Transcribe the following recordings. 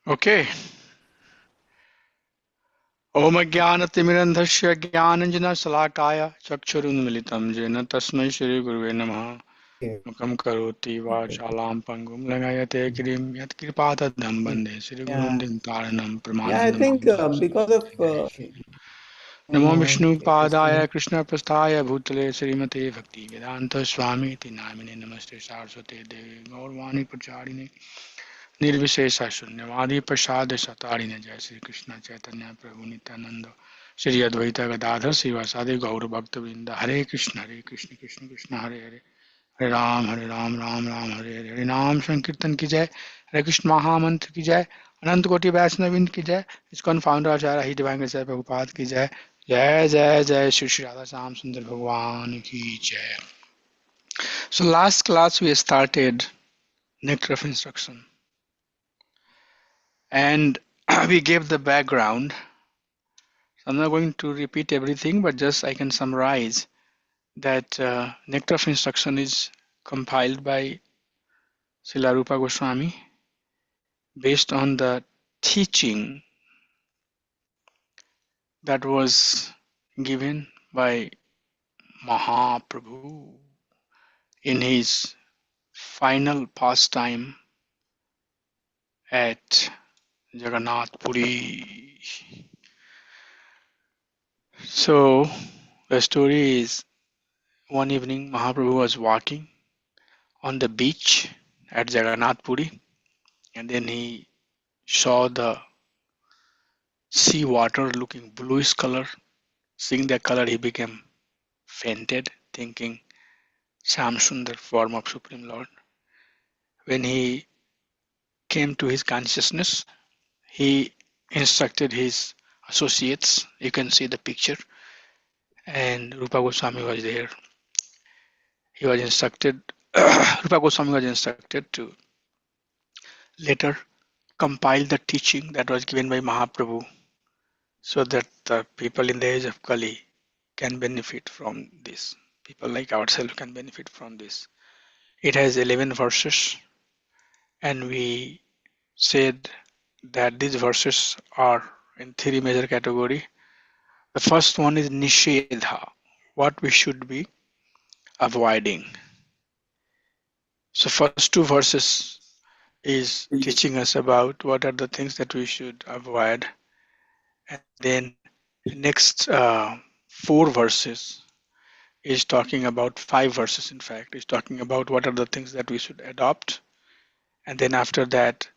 Okay. Om Jnanatimirandhasya Jnananjana Salakaya Chakshurunmilitam Jena Tasmai Shri Guruve Namaha Yeah, Mukam Karoti Vachalam Pangum Lagayate Kirim Yat Kripatadam Bande Shri Gurum yeah, Dintaranam yeah. I think Pramanandam because of Namo Vishnu Krishna. Padaya Krishna Prasthaya Bhutale Srimate Bhakti Vedanta Swami Iti Namine Namaste Saraswate Devi Gaurvani Pacharine निर्विशेष शून्यवादी प्रसाद सतारिणे जय श्री कृष्ण चैतन्य प्रभु नित्यानंद श्री अद्वैत गदाधर श्रीवासादि गौर भक्त वृंद हरे कृष्ण कृष्ण कृष्ण हरे हरे हरे राम राम राम हरे हरे हरे नाम संकीर्तन की जय हरे कृष्ण महामंत्र की जय अनंत कोटि वैष्णविंद की जय इसकॉन फाउंडर आचार्य ही डिवाइन जय प्रभुपाद की जय जय जय जय श्री श्री राधा श्याम सुंदर भगवान की जय. So last class we started nectar of instruction and we gave the background. I'm not going to repeat everything, but just I can summarize that Nectar of Instruction is compiled by Srila Rupa Goswami based on the teaching that was given by Mahaprabhu in his final pastime at Jagannath Puri. So the story is one evening Mahaprabhu was walking on the beach at Jagannath Puri, and then he saw the sea water looking bluish color. Seeing that color, he became fainted, thinking Sham Sundar, form of Supreme Lord. When he came to his consciousness, he instructed his associates. You can see the picture, and Rupa Goswami was there. He was instructed. Rupa Goswami was instructed to later compile the teaching that was given by Mahaprabhu so that the people in the age of Kali can benefit from this. People like ourselves can benefit from this. It has 11 verses, and we said that these verses are in three major categories. The first one is Nishedha, what we should be avoiding. So first two verses is teaching us about what are the things that we should avoid, and then next four verses is talking about five verses, in fact is talking about what are the things that we should adopt, and then after that,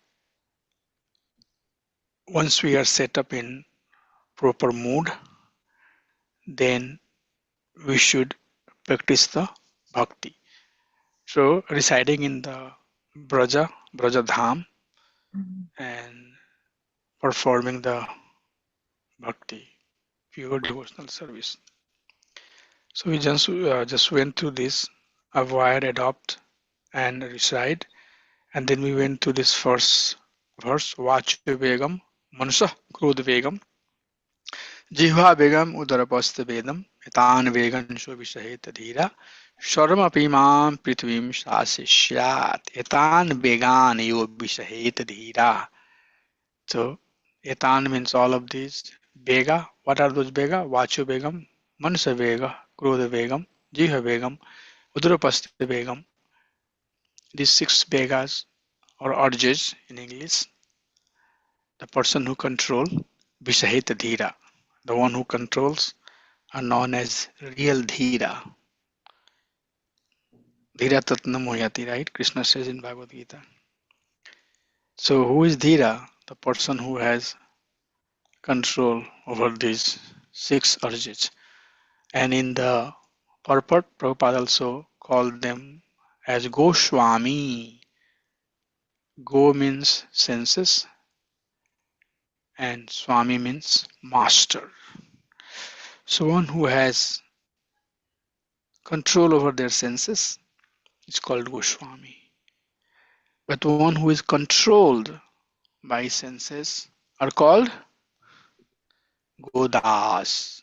once we are set up in proper mood, then we should practice the bhakti. So residing in the Braja Dham, and performing the bhakti, pure devotional service. So we just went through this: avoid, adopt, and reside, and then we went to this first verse: Vachu Vegam, Manusa Krodh Vegam, Jihva Vegam Udarapastha Vedam, Etan Vegan Shobhisaheta Dhira, Sharmapi Mam Prithvim Sasishyat, Etan Vegan Yobhisaheta Dhira. So Etan means all of these. Vega, what are those Vega? Vachu Vegam, Manusa Vega, Krodha Vegam, Jihva Vegam, Udarapastha Vegam. These six Vegas or urges in English, the person who controls Vishahita Dhira, the one who controls are known as real Dhira. Dhira Tatna Mohyati, right? Krishna says in Bhagavad Gita. So who is Dhira? The person who has control over these six urges. And in the purport, Prabhupada also called them as Goswami. Go means senses and Swami means master. So one who has control over their senses is called Goswami. But one who is controlled by senses are called Godas,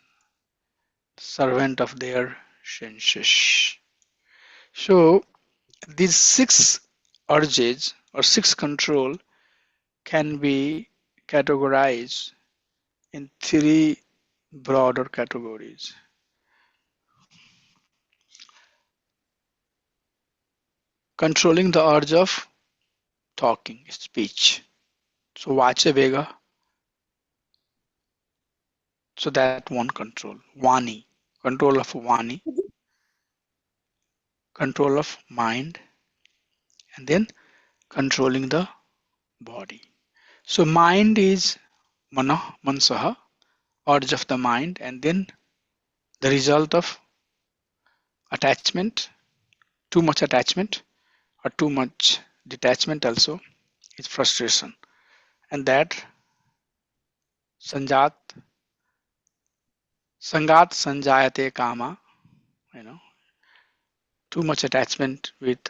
servant of their senses. So these six urges or six control can be categorized in three broader categories. Controlling the urge of talking, speech. So vacha vega, so that one control. Vani, control of Vani, control of mind, and then controlling the body. So mind is mana, mansaha, urge of the mind, and then the result of attachment, too much attachment or too much detachment also is frustration. And that sanjat, sangat sanjayate kama, you know, too much attachment with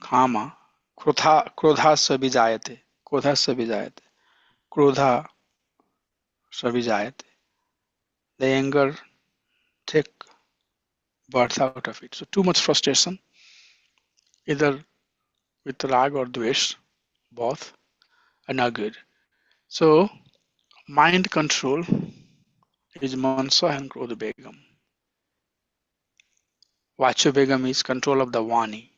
kama, krodha sabijayate, krodha sabijayate, krodha sabijayate. The anger take birth out of it. So too much frustration, either with rag or dvesh, both are not good. So mind control is mansa and krodha begam. Vachu begam is control of the vani.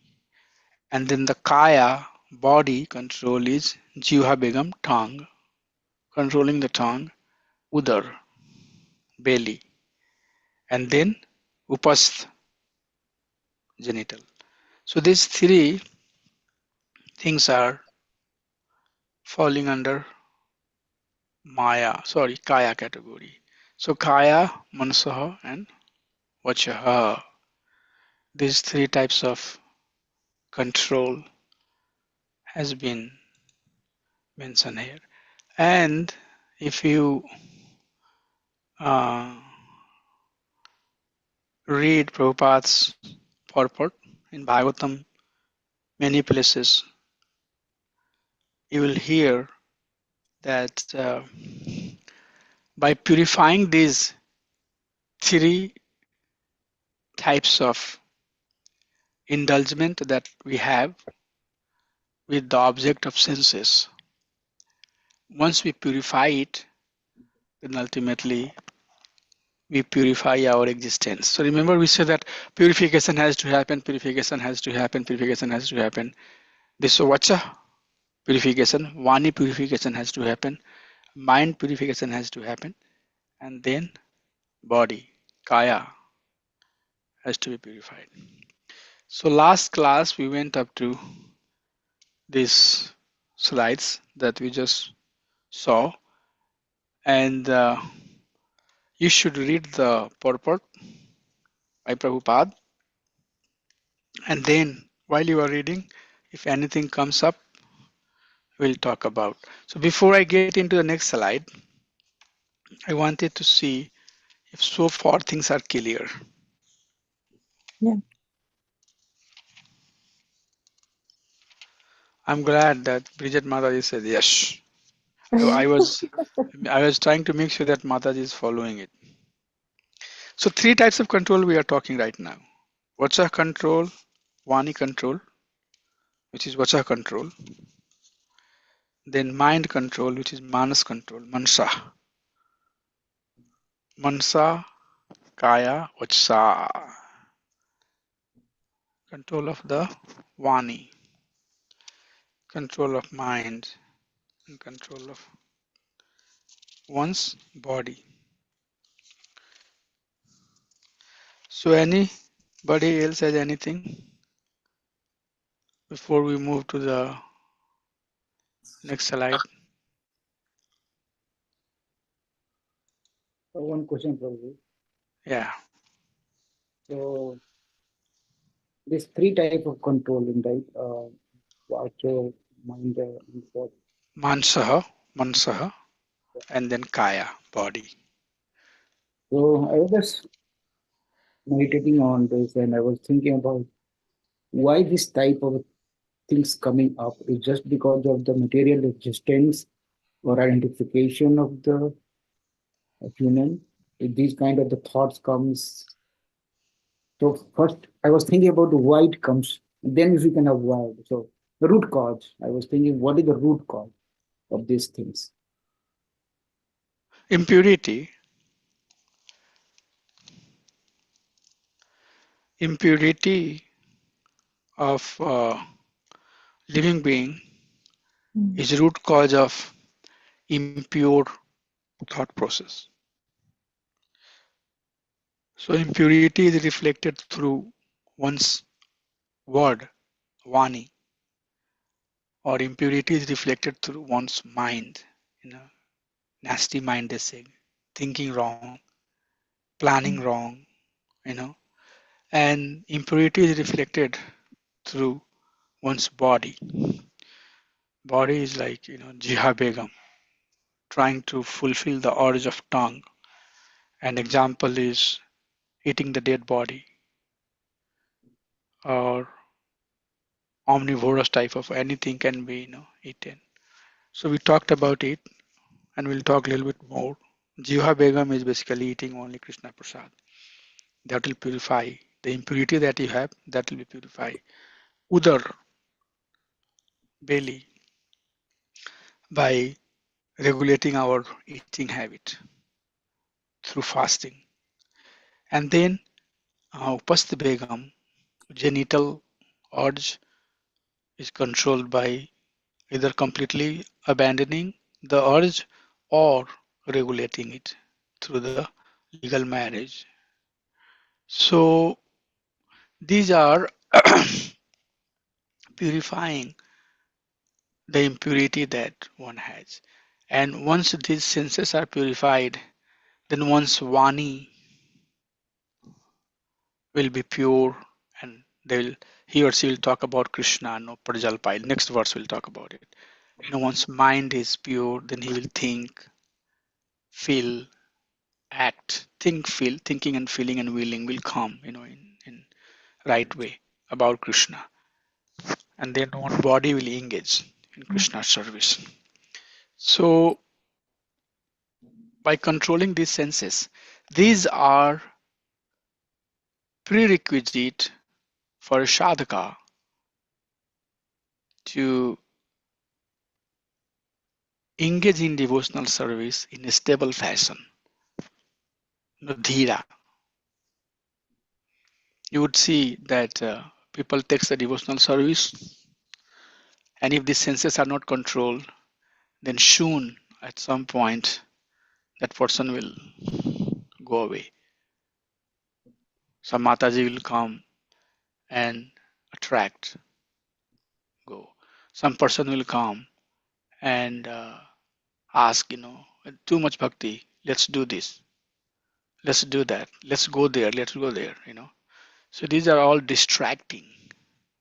And then the kaya, body control is jiva begam, tongue. Controlling the tongue, udar, belly. And then upasth, genital. So these three things are falling under kaya category. So kaya, mansaha, and vachaha. These three types of control has been mentioned here. And if you uh, read Prabhupada's purport in Bhagavatam, many places you will hear that by purifying these three types of indulgement that we have with the object of senses, once we purify it, then ultimately we purify our existence. So remember, we said that purification has to happen, purification has to happen, purification has to happen. This vacha purification, vani purification has to happen, mind purification has to happen, and then body, kaya, has to be purified. So last class we went up to these slides that we just saw, and you should read the purport by Prabhupada, and then while you are reading, if anything comes up, we'll talk about. So before I get into the next slide, I wanted to see if so far things are clear. Yeah. I'm glad that Bridget Mataji said yes. I was trying to make sure that Mataji is following it. So three types of control we are talking right now. Vacha control, Vani control, which is Vacha control. Then mind control, which is Manas control, Mansa. Mansa, Kaya, Vacha. Control of the Vani. Control of mind. And control of one's body. So anybody else has anything before we move to the next slide? One question, Prabhu. Yeah. So there's three type of controlling, right? Vacho, mind, and body. Mansaha, Mansaha, and then Kaya, body. So I was just meditating on this, and I was thinking about why this type of things coming up is just because of the material existence or identification of the human. If these kind of the thoughts comes. So first, I was thinking about why it comes. Then if we can avoid. So the root cause. I was thinking, what is the root cause? of these things? Impurity, impurity of living being Mm. is root cause of impure thought process. So impurity is reflected through one's word, vani, or impurity is reflected through one's mind, you know, nasty mind they say, thinking wrong, planning Mm. wrong, you know, and impurity is reflected through one's body. Body is like, Jiha Begum, trying to fulfill the urge of tongue. An example is eating the dead body or omnivorous type of anything can be, eaten. So we talked about it and we'll talk a little bit more. Jiha Begum is basically eating only Krishna Prasad. That will purify the impurity that you have, that will be purified. Udar, belly, by regulating our eating habit through fasting. And then Upasthi Begum, genital urge is controlled by either completely abandoning the urge or regulating it through the legal marriage. So these are purifying the impurity that one has. And once these senses are purified, then one's Vani will be pure and they will he or she will talk about Krishna, no Prajalpai. Next verse will talk about it. One's mind is pure, then he will think, feel, act, think, feel, thinking and feeling and willing will come, in right way about Krishna. And then one body will engage in Mm. Krishna's service. So by controlling these senses, these are prerequisite for a sadhaka to engage in devotional service in a stable fashion. Dhira. You would see that people takes the devotional service, and if these senses are not controlled, then soon at some point that person will go away. Some Mataji will come and attract, go. Some person will come and ask, too much bhakti, let's do this, let's do that, let's go there, let's go there. So these are all distracting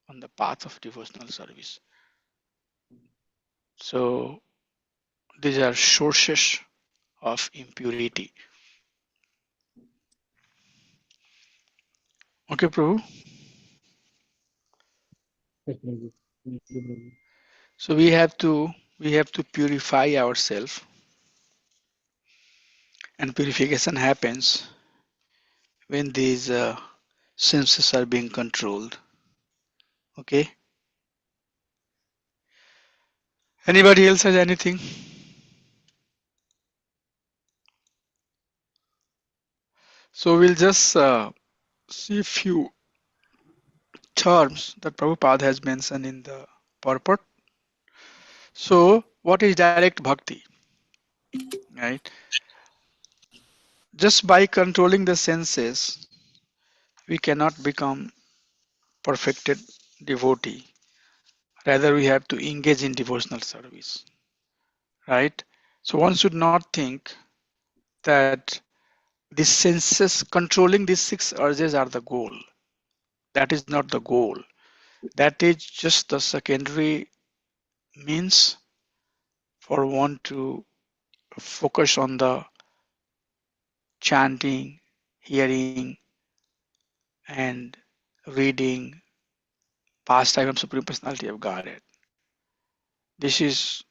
on the path of devotional service. So these are sources of impurity. Okay, Prabhu. Definitely. Definitely. So we have to purify ourselves, and purification happens when these senses are being controlled. Okay. Anybody else has anything? So we'll just see a few terms that Prabhupada has mentioned in the purport. So what is direct bhakti? Right. Just by controlling the senses, we cannot become perfected devotee. Rather, we have to engage in devotional service, right? So one should not think that these senses controlling these six urges are the goal. That is not the goal. That is just the secondary means for one to focus on the chanting, hearing, and reading pastime of Supreme Personality of Godhead. This is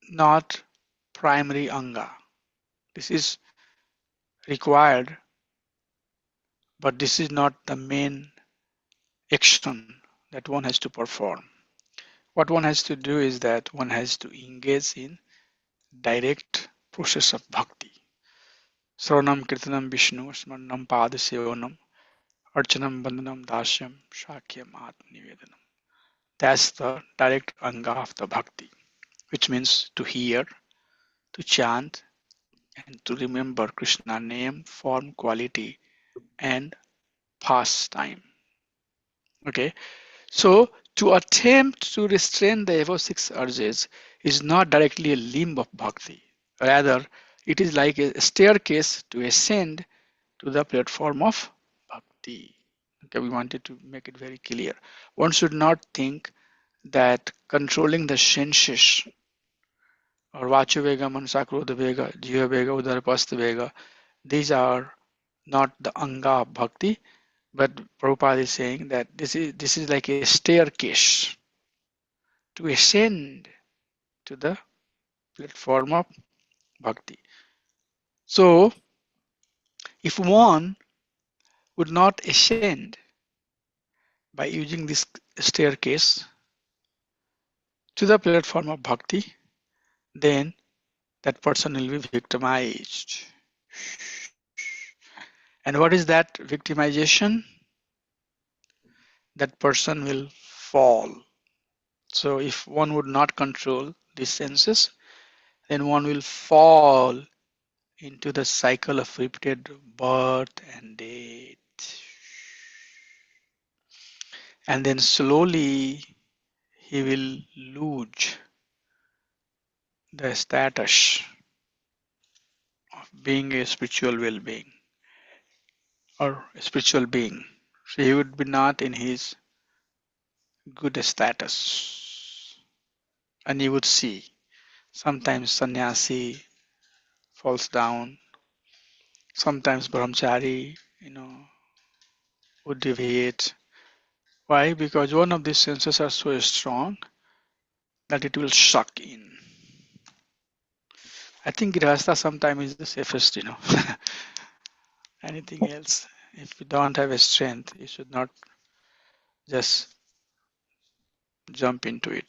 not primary anga. This is required, but this is not the main action that one has to perform. what one has to do is that one has to engage in direct process of bhakti. Sravanam Kirtanam Vishnu Smaranam Padasevanam Archanam Bandhanam Dasyam Shakyam Atmanivedanam. That's the direct anga of the bhakti, which means to hear, to chant, and to remember Krishna name, form, quality, and pastime. Okay, so to attempt to restrain the above six urges is not directly a limb of bhakti. Rather, it is like a staircase to ascend to the platform of bhakti. Okay, we wanted to make it very clear. One should not think that controlling the senses or Vachu Vega, Mansa Krodha Vega, Jiva Vega, Udara Pastha Vega, these are not the anga of bhakti, but Prabhupada is saying that this is like a staircase to ascend to the platform of bhakti. So, if one would not ascend by using this staircase to the platform of bhakti, then that person will be victimized. And what is that victimization? That person will fall. So, if one would not control these senses, then one will fall into the cycle of repeated birth and death. And then slowly he will lose the status of being a spiritual well-being or a spiritual being. So he would be not in his good status. And you would see sometimes sannyasi falls down, sometimes brahmachari, would deviate. Why? Because one of these senses are so strong that it will suck in. I think grihastha sometimes is the safest. Anything else, if you don't have a strength, you should not just jump into it.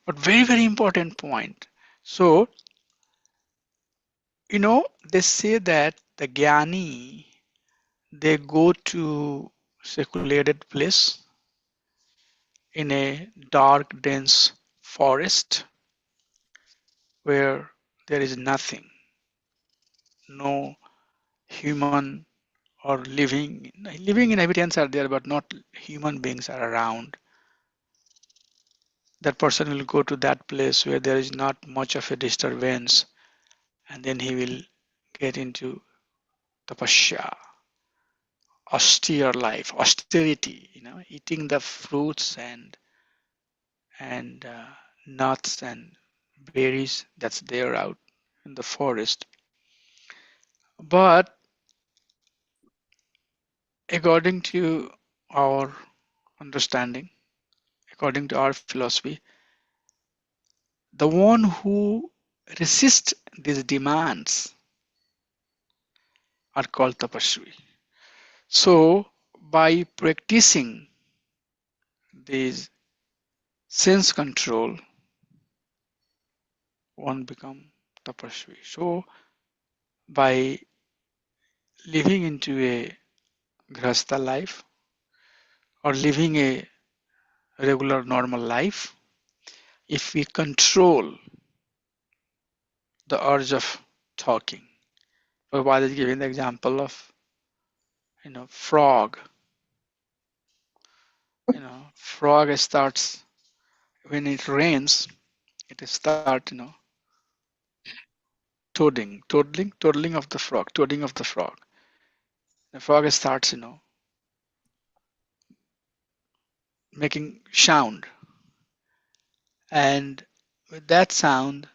But very, very important point. So, they say that the Gyani, they go to secluded place in a dark, dense forest where there is nothing, no human or living inhabitants are there, but not human beings are around. That person will go to that place where there is not much of a disturbance, and then he will get into tapasya, austere life, austerity, eating the fruits and nuts and berries that's there out in the forest. But according to our understanding, according to our philosophy, the one who resists these demands are called tapasvi. So by practicing this sense control, one become tapasvi. So by living into a grahastha life or living a regular normal life, if we control the urge of talking. Prabhupada is giving the example of frog. Frog starts when it rains, it starts toddling of the frog, toading of the frog. The frog starts making sound, and with that sound,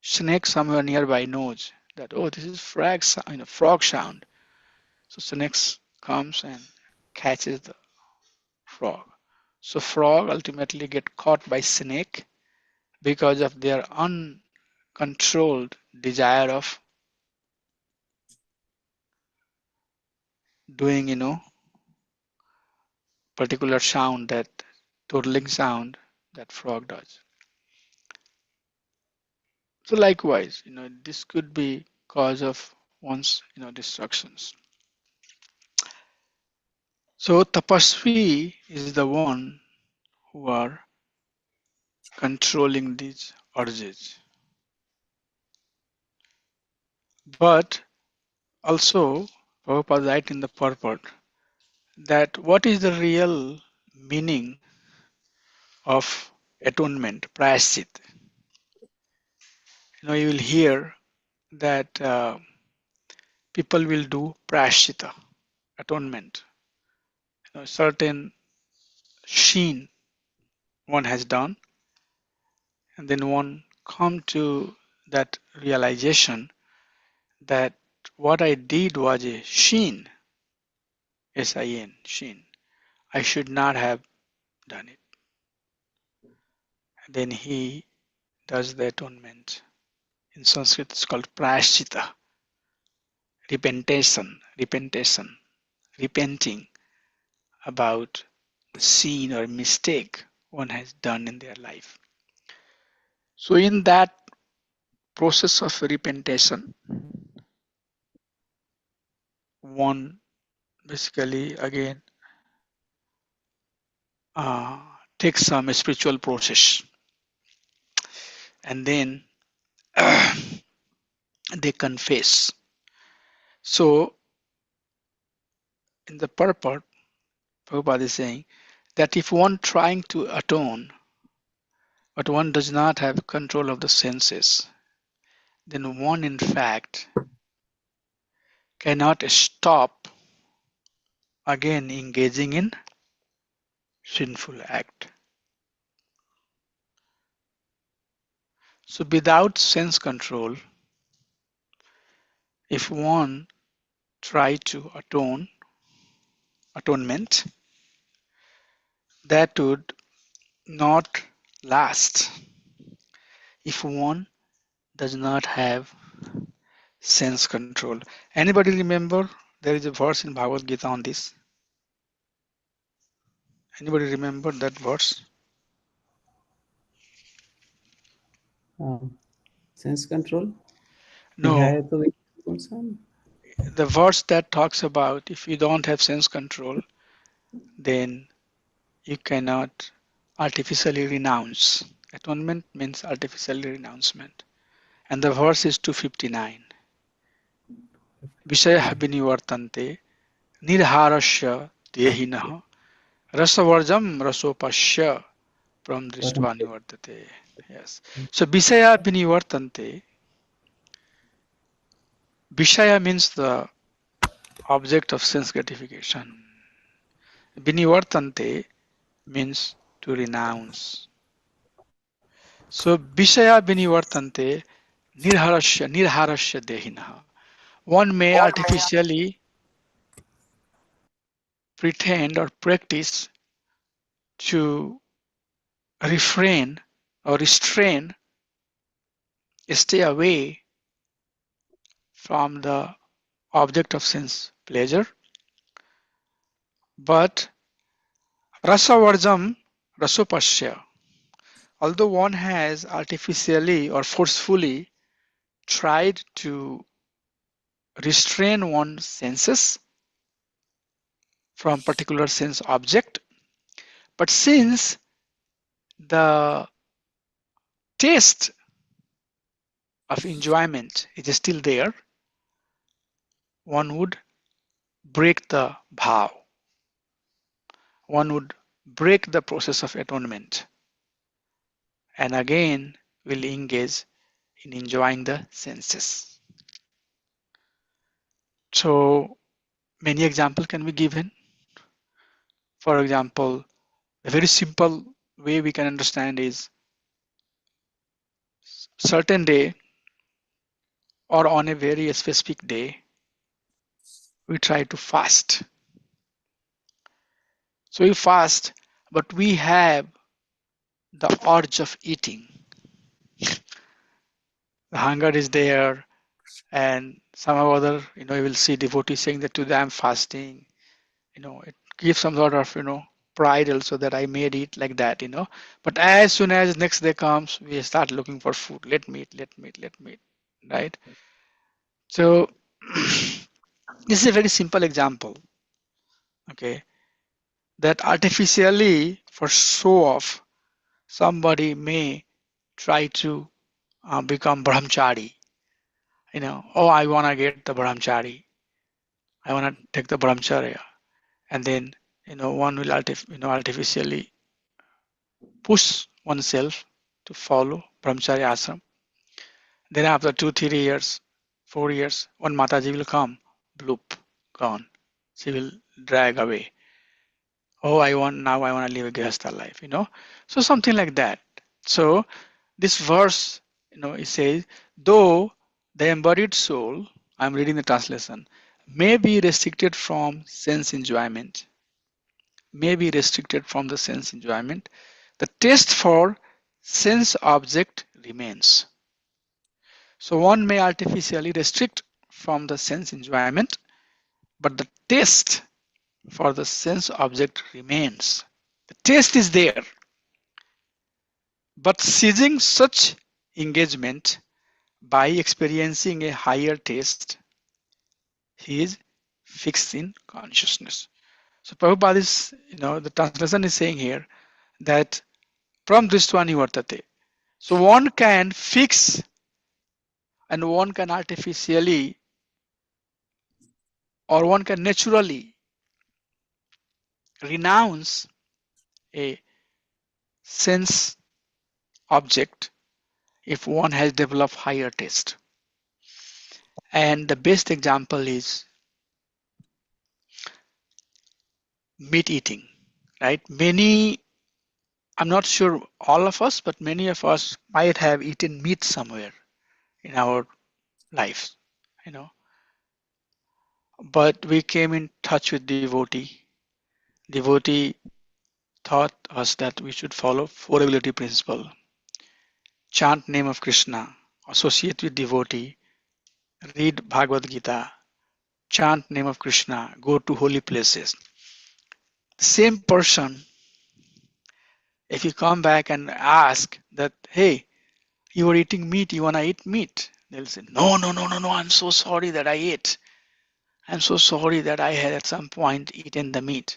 snake somewhere nearby knows that, oh, this is frog sound. So snake comes and catches the frog. So frog ultimately get caught by snake because of their uncontrolled desire of doing particular sound, that toddling sound. that frog does. So likewise, this could be cause of one's, destructions. So tapasvi is the one who are controlling these urges. But also, Prabhupada write in the purport that what is the real meaning of atonement, prayashchit? You will hear that people will do prayashchita, atonement. Certain sheen one has done, and then one come to that realization that what I did was a sheen, S-I-N, sheen. I should not have done it. And then he does the atonement. In Sanskrit, it's called prayashchita, repentation, repenting about the sin or mistake one has done in their life. So in that process of repentation, one basically again takes some spiritual process, and then they confess. So in the purport, Prabhupada is saying that if one trying to atone, but one does not have control of the senses, then one in fact cannot stop again engaging in sinful act. So without sense control, if one try to atonement, that would not last if one does not have sense control. Anybody remember there is a verse in Bhagavad Gita on this? Anybody remember that verse? Sense control. No, Concern. the verse that talks about if you don't have sense control, then you cannot artificially renounce. Atonement means artificial renouncement. And the verse is 259. Vishayah vinivartante nirharasya dehinah rasavarjam rasopasya pram drishtva nivartate. Yes. So Vishaya vinivartante. Vishaya means the object of sense gratification. Vinivartante means to renounce. So Vishaya vinivartante nirharasya dehinah. One may artificially pretend or practice to refrain or restrain, stay away from the object of sense pleasure. But rasavarjam rasopasya, although one has artificially or forcefully tried to restrain one's senses from particular sense object, but since the taste of enjoyment is still there, one would break the vow. One would break the process of atonement and again will engage in enjoying the senses. So many examples can be given. For example, a very simple way we can understand is certain day or on a very specific day, we try to fast. So we fast, but we have the urge of eating. The hunger is there, and somehow or other, you will see devotees saying that today I'm fasting. It gives some sort of, pride also that I made it like that, you know. But as soon as next day comes, we start looking for food. Let me eat, let me eat, let me eat, right? So this is a very simple example, okay, that artificially for show off, somebody may try to become brahmachari, you know. Oh, I want to get the brahmachari. I want to take the brahmacharya. And then, you know, one will artificially push oneself to follow brahmacharya ashram. Then after 2, 3 years, 4 years, one Mataji will come, bloop, gone. She will drag away. Oh, I want to live a Grihastha life, you know. So something like that. So this verse, you know, it says, though the embodied soul, I'm reading the translation, may be restricted from sense enjoyment, may be restricted from the sense enjoyment, the taste for sense object remains. So one may artificially restrict from the sense enjoyment, but the taste for the sense object remains. The taste is there, but ceasing such engagement by experiencing a higher taste, he is fixed in consciousness. So Prabhupada is, you know, the translation is saying here that from drishtva nivartate. So one can fix and one can artificially or one can naturally renounce a sense object if one has developed higher taste. And the best example is meat eating, right? Many, I'm not sure all of us, but many of us might have eaten meat somewhere in our lives, you know. But we came in touch with devotee. Devotee taught us that we should follow four ability principle. Chant name of Krishna, associate with devotee, read Bhagavad Gita, chant name of Krishna, go to holy places. The same person, if you come back and ask that, hey, you were eating meat, you wanna eat meat? They'll say, no, no, no, no, no, I'm so sorry that I ate. I'm so sorry that I had at some point eaten the meat.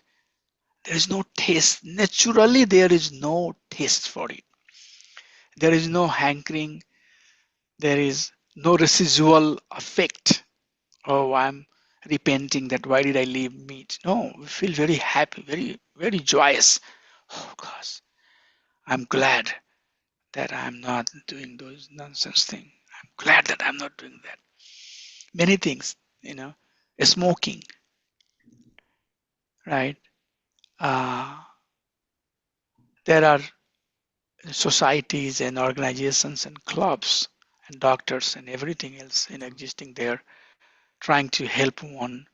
There is no taste. Naturally, there is no taste for it. There is no hankering. There is no residual effect. Oh, I'm repenting that why did I leave meat? No, we feel very happy, very, very joyous. Oh gosh, I'm glad that I'm not doing those nonsense things. I'm glad that I'm not doing that. Many things, you know, smoking, right? Uh, there are societies and organizations and clubs and doctors and everything else in existing there trying to help one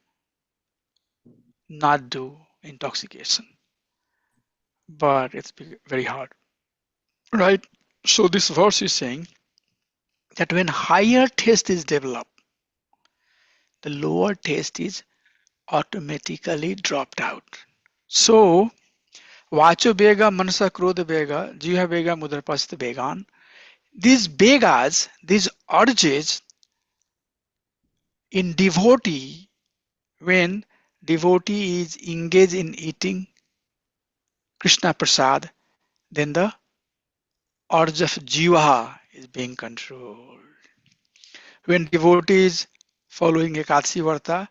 not do intoxication. But it's very hard, right? So this verse is saying that when higher taste is developed, the lower taste is automatically dropped out. So Vacho Bega, Manasa Krodha Bega, Jiha Bega, Mudrapasta Began. These Begas, these urges in devotee, when devotee is engaged in eating Krishna Prasad, then the urge of Jiva is being controlled. When devotee is following Ekadasi Varta,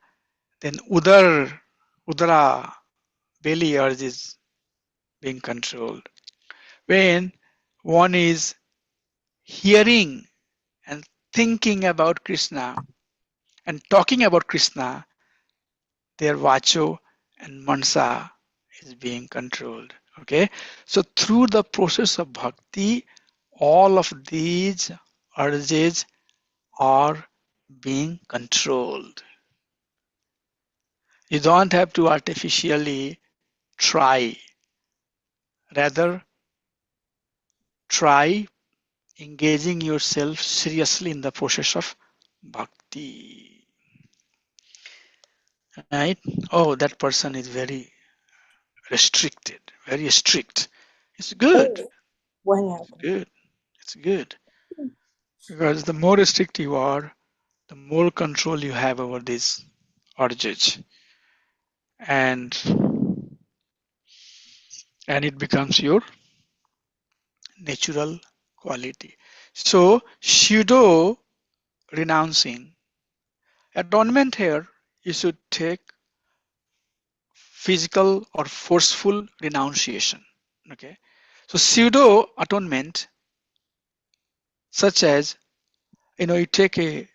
then Udara, belly urge is being controlled. When one is hearing and thinking about Krishna and talking about Krishna, their vacho and mansa is being controlled. Okay, so through the process of bhakti, all of these urges are being controlled. You don't have to artificially try, rather, try engaging yourself seriously in the process of bhakti. Right? Oh, that person is very restricted, very strict. It's good. Oh, what It's happened? good. It's good. Because the more strict you are, the more control you have over these urges. And it becomes your natural quality. So pseudo renouncing. Atonement here, you should take physical or forceful renunciation. Okay. So pseudo atonement, such as you take a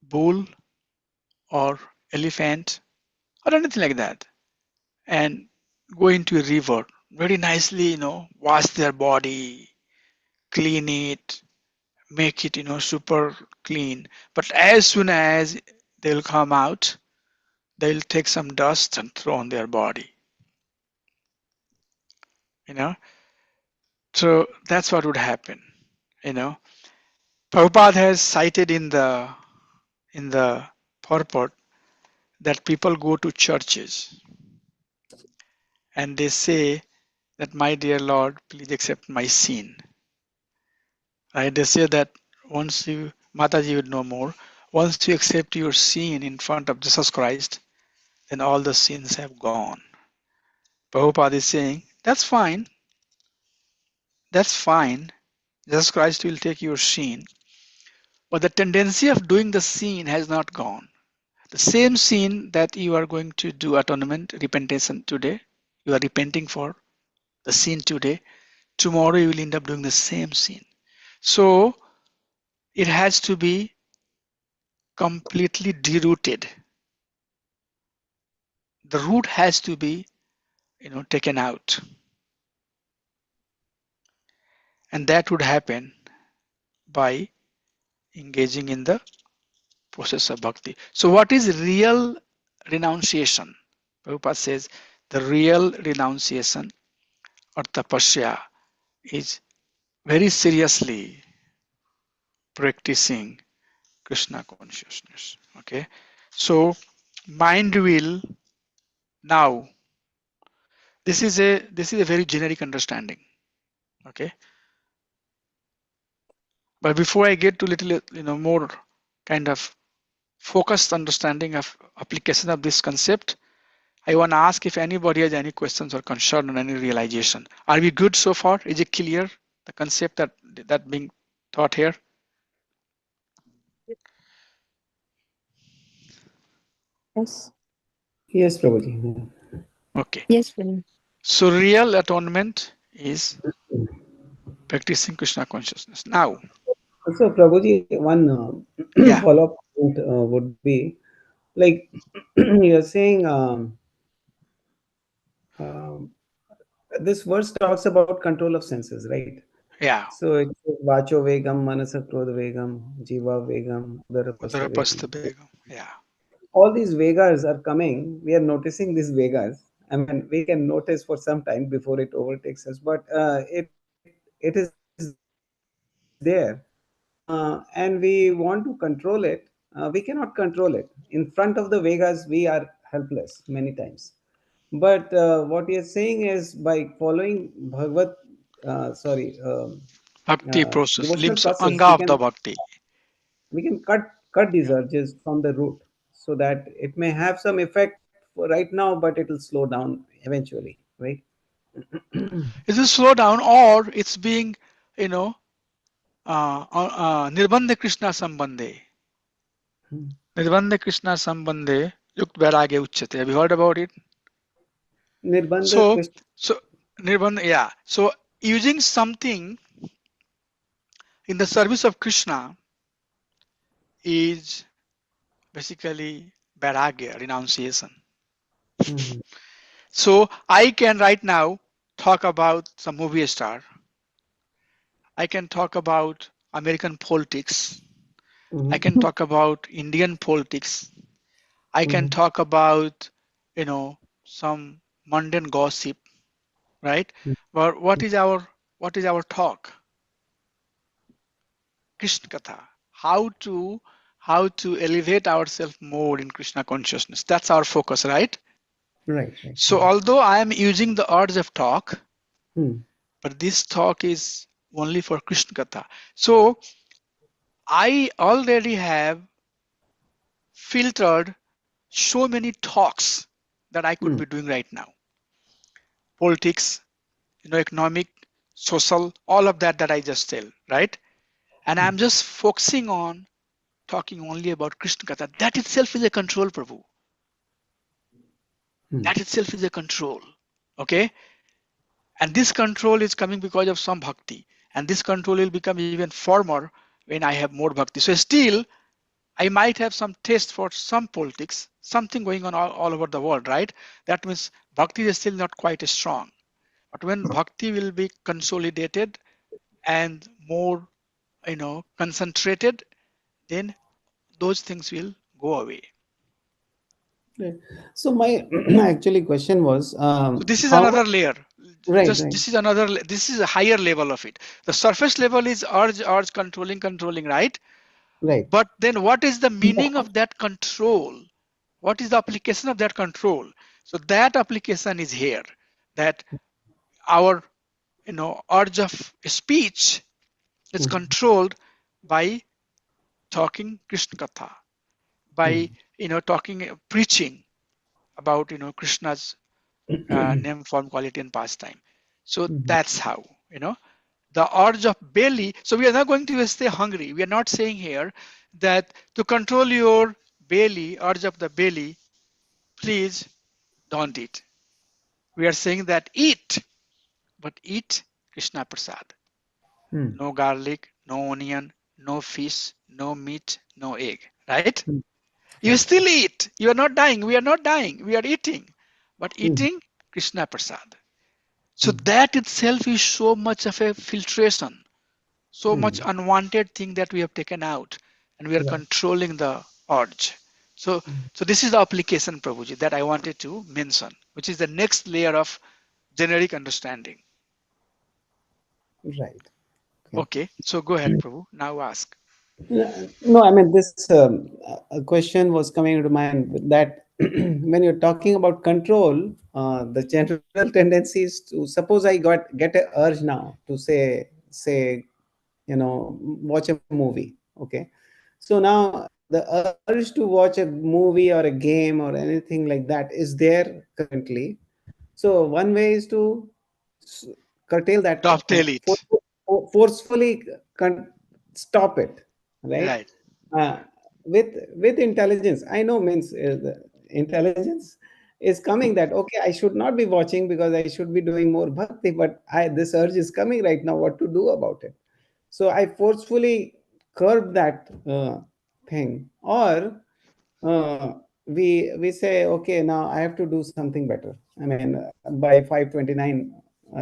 bull or elephant or anything like that and go into a river very nicely, wash their body, clean it, make it, super clean. But as soon as they'll come out, they'll take some dust and throw on their body, you know. So that's what would happen, you know. Prabhupada has cited in the purport that people go to churches and they say that, my dear Lord, please accept my sin. Right? They say that once you, Mataji would know more, once you accept your sin in front of Jesus Christ, then all the sins have gone. Prabhupada is saying, that's fine, that's fine. Jesus Christ will take your sin, but the tendency of doing the sin has not gone. The same sin that you are going to do atonement, repentance today, you are repenting for the sin today, tomorrow you will end up doing the same sin. So it has to be completely derooted. The root has to be, taken out. And that would happen by engaging in the process of bhakti. So what is real renunciation? Prabhupada says the real renunciation or tapasya is very seriously practicing Krishna consciousness. Okay. So mind will now, this is a very generic understanding. Okay. But before I get to little more kind of focused understanding of application of this concept, I want to ask if anybody has any questions or concern on any realization. Are we good so far? Is it clear, the concept that being taught here? Yes. Yes, Prabhuji. Okay. Yes, Vinny. So real atonement is practicing Krishna consciousness. Now, So, Prabhuji, one yeah, follow-up point would be like you're saying um, this verse talks about control of senses, right? yeah. So it says Vacho Vegam, Manasa Krodha Vegam, Jiva Vegam, Udarapastha Vegam. Udarapastha Begum. Yeah. All these Vegas are coming. We are noticing these Vegas. I mean, we can notice for some time before it overtakes us, but it is there. And we want to control it. We cannot control it. In front of the Vegas, we are helpless many times. But what he is saying is by following Bhagavad, Bhakti devotional process, process, limbs, anga of the bhakti. we can cut these Yeah. urges from the root, so that it may have some effect for right now, but it will slow down eventually, right? Is it slow down or it's being, you know, Nirbandha Krishna Sambandhe. Nirbandha Krishna Sambandhe Yukt Vairagya Uchyate. Have you heard about it? Nirbandha So, Krishna. so Nirbandha, yeah. So using something in the service of Krishna is basically Vairagya, renunciation. Mhm, So I can right now talk about some movie star. I can talk about American politics. I mhm, can talk about Indian politics. I can mhm, talk about, some mundane gossip, right? But what is our talk? Krishna Katha. How to elevate ourselves more in Krishna consciousness. That's our focus, right? Right, right. So although I am using the words of talk, Hmm. but this talk is only for Krishna Katha. So I already have filtered so many talks that I could Hmm. be doing right now. Politics, economic, social, all of that I just tell, right? And Hmm. I'm just focusing on talking only about Krishna Katha. That itself is a control, Prabhu. Hmm. That itself is a control. Okay? And this control is coming because of some bhakti. And this control will become even firmer when I have more bhakti. So still, I might have some taste for some politics, something going on all over the world, right? That means bhakti is still not quite as strong. But when bhakti will be consolidated and more, concentrated, then those things will go away. Right. So my actually question was, So this is how? another layer. Right, Just right, this is a higher level of it. The surface level is urge, controlling, right? right. But then what is the meaning of that control? What is the application of that control? So that application is here, that our, urge of speech is Hmm. controlled by talking Krishna Katha, by, Hmm. preaching about, Krishna's name, form, quality, and pastime. So Hmm. that's how, the urge of belly. So we are not going to stay hungry. We are not saying here that to control your belly, urge of the belly, please don't eat. We are saying that eat, but eat Krishna Prasad. Hmm. No garlic, no onion, no fish, no meat, no egg, right? Hmm. You still eat. You are not dying. We are not dying. We are eating, but Hmm. eating Krishna Prasad. So Hmm. that itself is so much of a filtration, so much Hmm. unwanted thing that we have taken out, and we are Right. controlling the urge. So, so this is the application, Prabhuji, that I wanted to mention, which is the next layer of generic understanding. Right. Okay. Okay, so go ahead, Prabhu. Now ask. No, I mean this a question was coming to mind that when you're talking about control, the general tendency is to suppose I get a urge now to say watch a movie. Okay, so now the urge to watch a movie or a game or anything like that is there currently. So one way is to s- curtail that, Dovetail it. forcefully stop it, right? Right. Uh, with intelligence, I know means the intelligence is coming that okay, I should not be watching because I should be doing more bhakti, but I this urge is coming right now. What to do about it? So I forcefully curb that thing, or we say okay, now I have to do something better. I mean, by 529,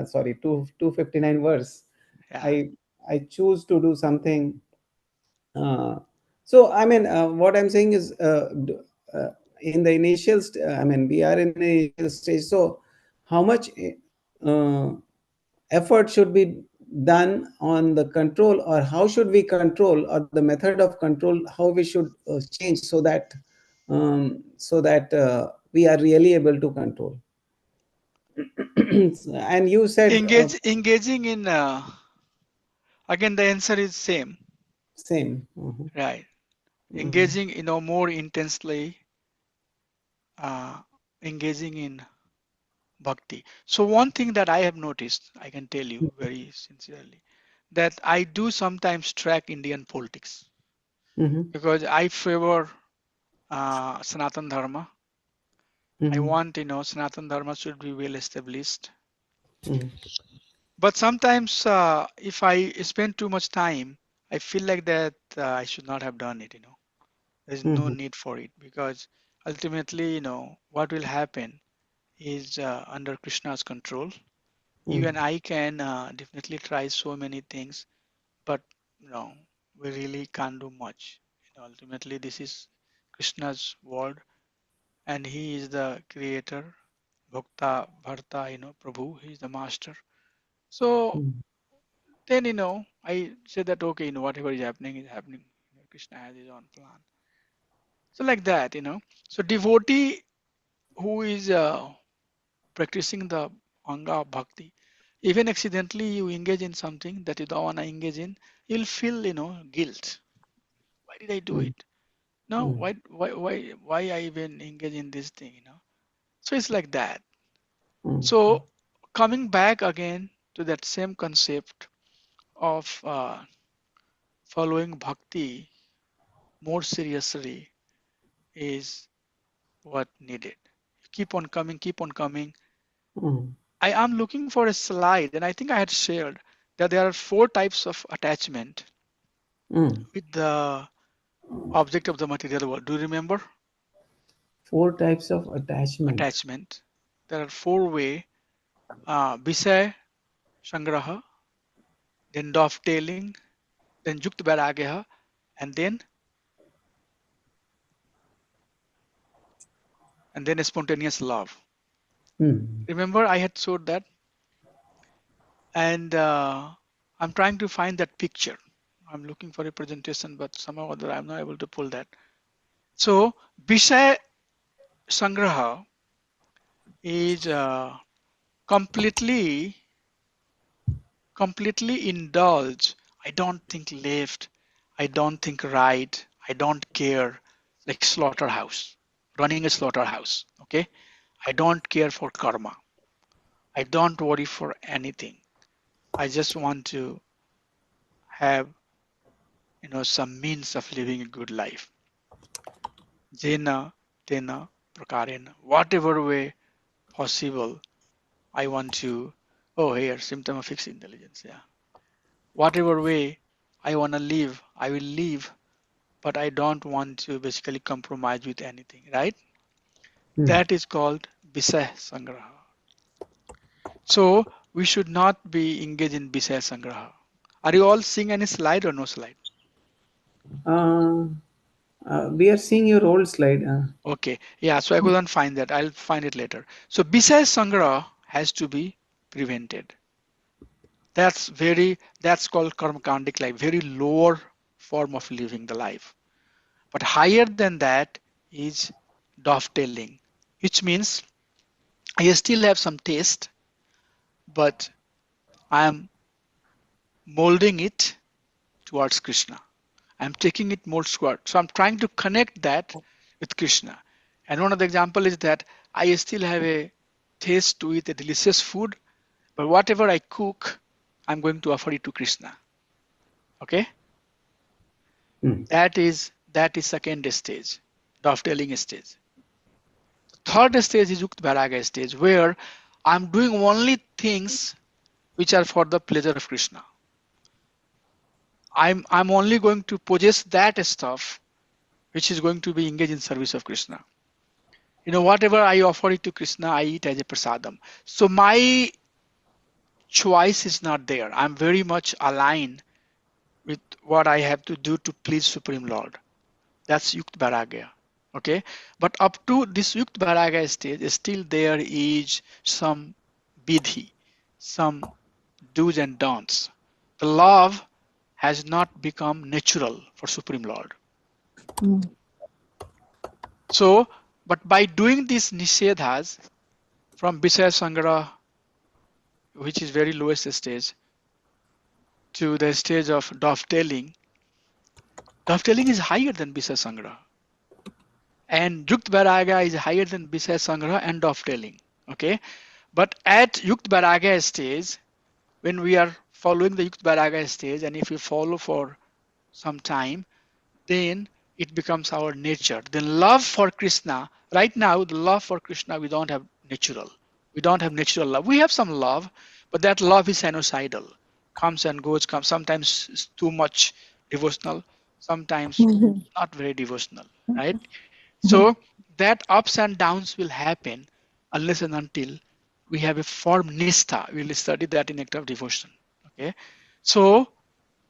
sorry, 259 verse, Yeah. i I choose to do something. So I mean, what I'm saying is, in the initial I mean, we are in the initial stage. So how much uh, effort should be done on the control, or how should we control, or the method of control, how we should change so that we are really able to control. And you said Engaging in, again, the answer is same, same. Mhm, right? mhm, Engaging, more intensely, uh, engaging in bhakti. So one thing that I have noticed, I can tell you very sincerely, that I do sometimes track Indian politics mhm, because I favor Sanatan Dharma. I mhm, want, Sanatan Dharma should be well established. mhm, But sometimes, if I spend too much time, I feel like that I should not have done it. There's no mhm, need for it because ultimately, what will happen is under Krishna's control. Even mhm, I can definitely try so many things, but we really can't do much. Ultimately, this is Krishna's world, and He is the creator, Bhakta, Bharta, Prabhu. He is the master. So mhm, then, I say that okay, whatever is happening is happening. Krishna has his own plan. So like that. So devotee who is practicing the anga of bhakti, even accidentally you engage in something that you don't want to engage in, you'll feel, guilt. Why did I do mm, it? No, mm, why I even engage in this thing? So it's like that. mm, So coming back again to that same concept of following bhakti more seriously is what needed. Keep on coming, keep on coming. mm, I am looking for a slide, and I think I had shared that there are 4 types of attachment mm. with the object of the material world. Do you remember? 4 types of attachment. Attachment. There are 4 way: Visay Sangraha, then dovetailing, then Yukt Vairagya, and then spontaneous love. Mm, Remember, I had showed that, and I'm trying to find that picture. I'm looking for a presentation, but somehow or other I'm not able to pull that. So, Visay Sangraha is completely, completely indulge. I don't think left. I don't think right. I don't care. Like slaughterhouse, running a slaughterhouse. Okay. I don't care for karma. I don't worry for anything. I just want to have, some means of living a good life. Jena, tena, prakarena, whatever way possible, I want to. Oh, here, symptom of fixed intelligence. Yeah. Whatever way I want to live, I will live, but I don't want to basically compromise with anything, right? mm. That is called Visay Sangraha. So we should not be engaged in Visay Sangraha. Are you all seeing any slide or no slide? Uh, we are seeing your old slide. Okay, yeah, so I couldn't find that. I'll find it later. So Visay Sangraha has to be prevented. That's called karmakandic life, very lower form of living the life. But higher than that is dovetailing, which means I still have some taste, but I am molding it towards Krishna. I'm taking it more toward. So I'm trying to connect that with Krishna. And one of the example is that I still have a taste to eat a delicious food, but whatever I cook, I'm going to offer it to Krishna. Okay? Mm, That is second stage, dovetailing stage. Third stage is Yukt Vairagya stage, where I'm doing only things which are for the pleasure of Krishna. I'm only going to possess that stuff which is going to be engaged in service of Krishna. Whatever I offer it to Krishna, I eat as a prasadam. So my choice is not there. I'm very much aligned with what I have to do to please Supreme Lord. That's Yukt Vairagya. Okay. But up to this Yukt Vairagya stage, still there is some vidhi, some do's and don'ts. The love has not become natural for Supreme Lord. Mm. So, but by doing these nishedhas from Visaya Sangra, which is very lowest stage, to the stage of dovetailing, dovetailing is higher than Visaya Sangra. And Yukt Vairagya is higher than Visaya Sangra and dovetailing. Okay. But at Yukt Vairagya stage, when we are following the Yukt Vairagya stage, and if we follow for some time, then it becomes our nature. Then love for Krishna, right now, the love for Krishna, we don't have natural. We don't have natural love. We have some love, but that love is anocidal. Comes and goes, comes. Sometimes it's too much devotional, sometimes not very devotional, right? So that ups and downs will happen unless and until we have a firm nistha. We will study that in act of devotion. Okay. So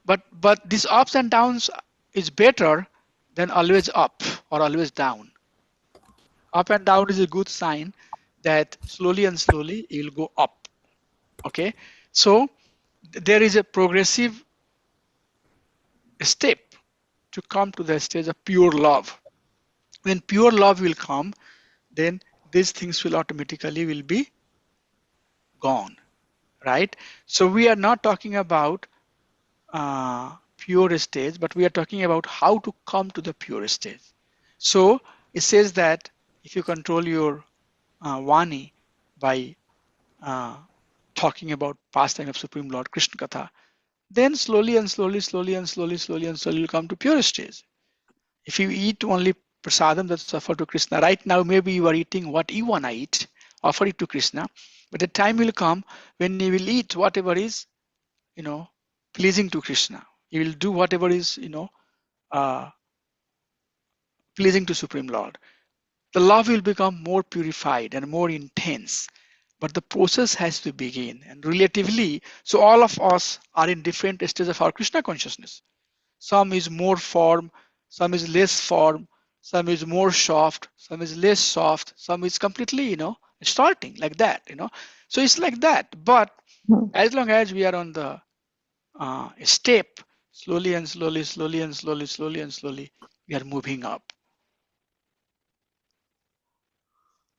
but these ups and downs is better than always up or always down. Up and down is a good sign that slowly and slowly it will go up. Okay. So there is a progressive step to come to the stage of pure love. When pure love will come, then these things will automatically will be gone, right? So we are not talking about pure stage, but we are talking about how to come to the pure stage. So it says that if you control your Vani by uh, talking about pastime of Supreme Lord Krishna Katha, then slowly and slowly, slowly and slowly, slowly and slowly, you'll come to pure stage. If you eat only prasadam that's offered to Krishna, right now maybe you are eating what you wanna eat, offer it to Krishna, but the time will come when you will eat whatever is, you know, pleasing to Krishna. You will do whatever is, uh, pleasing to Supreme Lord. The love will become more purified and more intense. But the process has to begin, and relatively, so all of us are in different stages of our Krishna consciousness. Some is more form, some is less form, some is more soft, some is less soft, some is completely, starting like that. So it's like that. But Hmm. as long as we are on the step, slowly and slowly, slowly and slowly, slowly and slowly, we are moving up.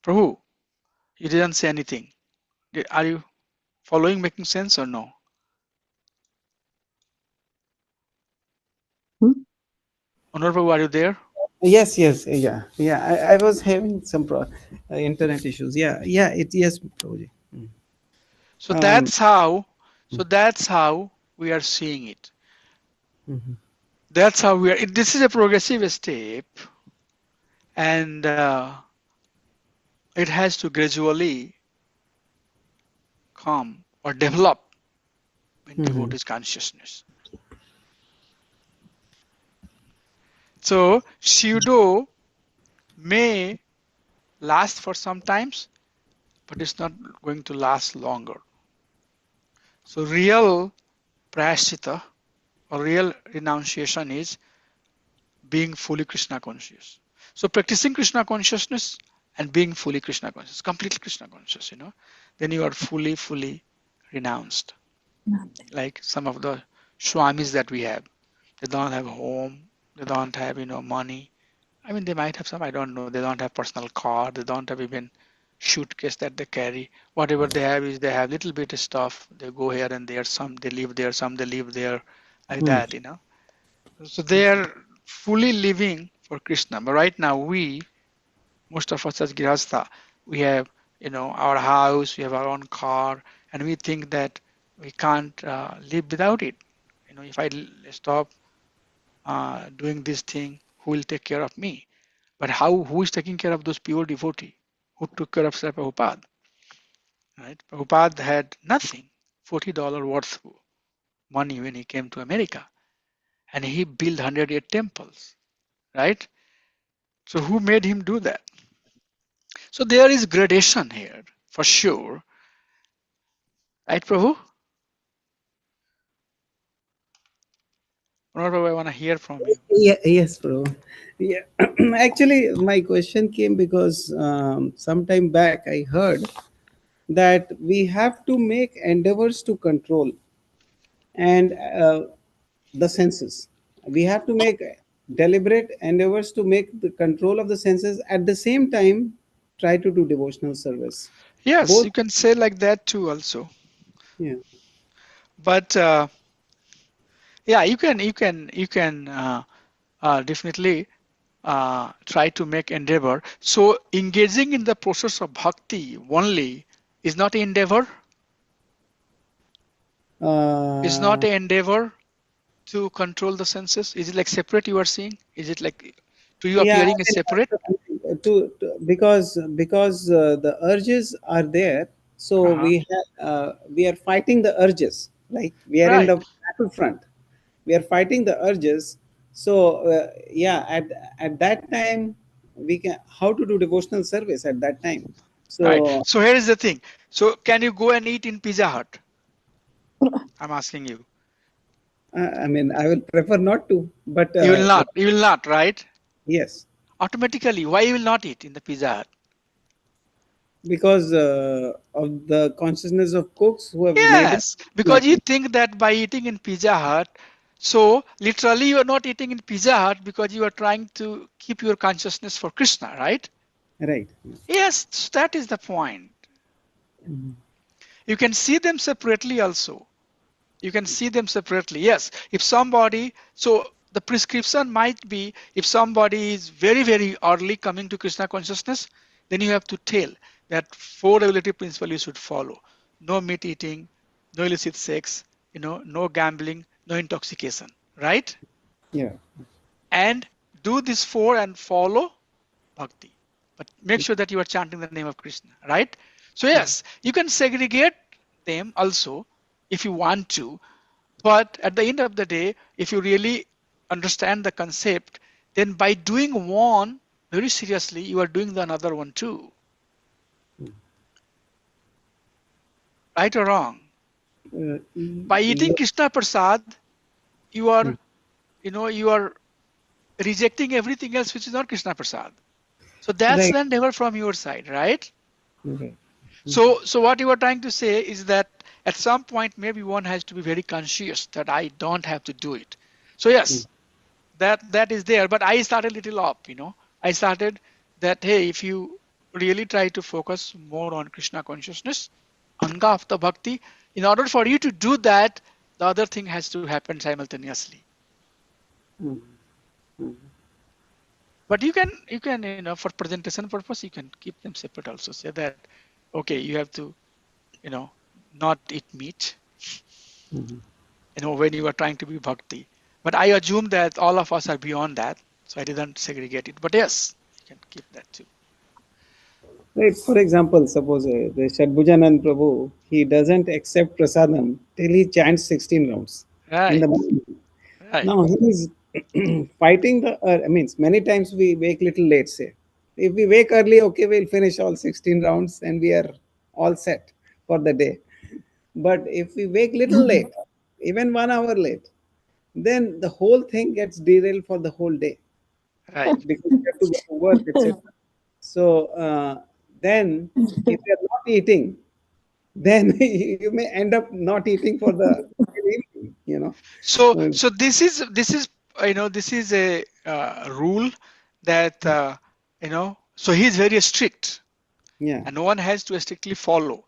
Prabhu, you didn't say anything. Are you following, making sense or no? Hmm? Honor Prabhu, are you there? Yes, yes, yeah, yeah. I was having some internet issues. Yeah, yeah. Yes, Prabhuji. Mm. So Um, that's how, so that's how we are seeing it. mhm, That's how we are. This is a progressive step, and it has to gradually come or develop in mhm, devotee's consciousness. So pseudo may last for some times, but it's not going to last longer. So real prashita or real renunciation is being fully Krishna conscious. So practicing Krishna consciousness and being fully Krishna conscious, completely Krishna conscious, then you are fully, fully renounced. Nothing. Like some of the swamis that we have, they don't have home, they don't have, money. I mean, they might have some, I don't know. They don't have personal car, they don't have even suitcase that they carry. Whatever they have is they have little bit of stuff. They go here and there, some they live there, some they live there, like mm, that. So they are fully living for Krishna. But right now, most of us as Grihastha, we have, our house, we have our own car, and we think that we can't live without it. If I stop doing this thing, who will take care of me? But who is taking care of those pure devotee? Who took care of Sri Prabhupada? Right? Prabhupada had nothing, $40 worth money when he came to America, and he built 108 temples, right? So who made him do that? So there is gradation here for sure, right, Prabhu? Prabhu, I want to hear from you. yeah, yes, bro. Yeah. Actually, my question came because sometime back I heard that we have to make endeavors to control and the senses. We have to make deliberate endeavors to make the control of the senses, at the same time try to do devotional service. Yes, Both. you can say like that too also. Yeah. But yeah, you can definitely try to make endeavor. So engaging in the process of bhakti only is not endeavor, is not Uh, an endeavor to control the senses. Is it like separate you are seeing? Is it like to you yeah, appearing is separate? because the urges are there, so Uh-huh. we are fighting the urges, like we are in Right. the battlefront. We are fighting the urges. So yeah, at that time we can, how to do devotional service at that time. Right. So So here is the thing. So can you go and eat in Pizza Hut? I'm asking you. I mean, I will prefer not to, but You will not. You will not, right? yes, Automatically. Why you will not eat in the Pizza Hut? because of the consciousness of cooks who have made it Yes, because like you this. think that by eating in Pizza Hut, so literally you are not eating in Pizza Hut because you are trying to keep your consciousness for Krishna, right? Right. Yes, that is the point. Mhm. You can see them separately also. You can see them separately. Yes, if somebody, so the prescription might be if somebody is very, very early coming to Krishna consciousness, then you have to tell that four regulative principles you should follow. No meat eating, no illicit sex, no gambling, no intoxication, right? Yeah. And do this four and follow bhakti. But make sure that you are chanting the name of Krishna, right? So yes, you can segregate them also if you want to, but at the end of the day, if you really understand the concept, then by doing one very seriously, you are doing the another one too. Right or wrong? By eating Yeah. Krishna Prasad, you are, Mm. you are rejecting everything else which is not Krishna Prasad. So that's Right. the endeavor from your side, right? Right. So what you are trying to say is that at some point maybe one has to be very conscious that I don't have to do it. So Mm. yes, that is there, but I started little up. I started that, hey, if you really try to focus more on Krishna consciousness, anga of the bhakti, in order for you to do that, the other thing has to happen simultaneously. Mm. Mm. But you can for presentation purpose you can keep them separate also. Say that, okay, you have to you know not eat meat Mhm. when you are trying to be bhakti. But I assume that all of us are beyond that, so I didn't segregate it. But yes, you can keep that too. Right. For example, suppose the Shadbhujanan Prabhu, he doesn't accept prasadam till he chants 16 rounds in the Right, morning. right, Now he is fighting the. I means many times we wake little late. Say, if we wake early, okay, we'll finish all 16 rounds and we are all set for the day. But if we wake little late, even 1 hour late, then the whole thing gets derailed for the whole day right. because we have to go to work, etc. So then, if you are not eating, then you may end up not eating for the evening. So Uh, so this is a rule that so he's very strict, yeah. and no one has to strictly follow.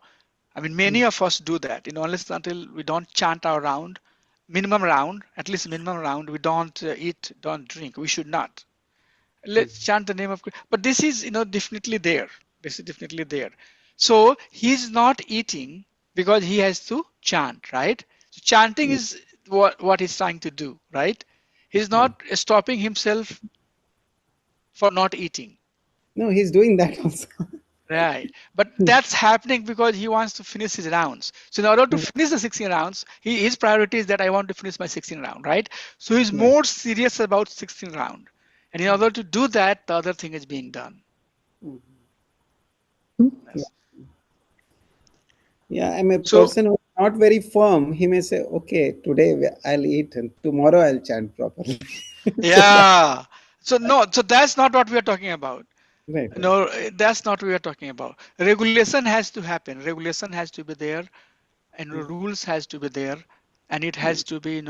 I mean, many of us do that. Unless until we don't chant our round, minimum round, at least minimum round, we don't eat, don't drink. We should not. Let's chant the name of Christ. But this is, definitely there. This is definitely there. So he's not eating because he has to chant, right? So chanting is what he's trying to do, right? He's Right. not stopping himself for not eating. No, he's doing that also. Right. But that's happening because he wants to finish his rounds. So in order to finish the 16 rounds, his priority is that I want to finish my 16 round, right? So he's Right. more serious about 16 round. And in order to do that, the other thing is being done. Yeah. Yes. Yeah, I'm a So person who's not very firm. He may say, okay, today I'll eat and tomorrow I'll chant properly. So that, yeah. So no, so that's not what we are talking about. right, right. No, that's not what we are talking about. Regulation has to happen. Regulation has to be there, and rules has to be there, and it has to be,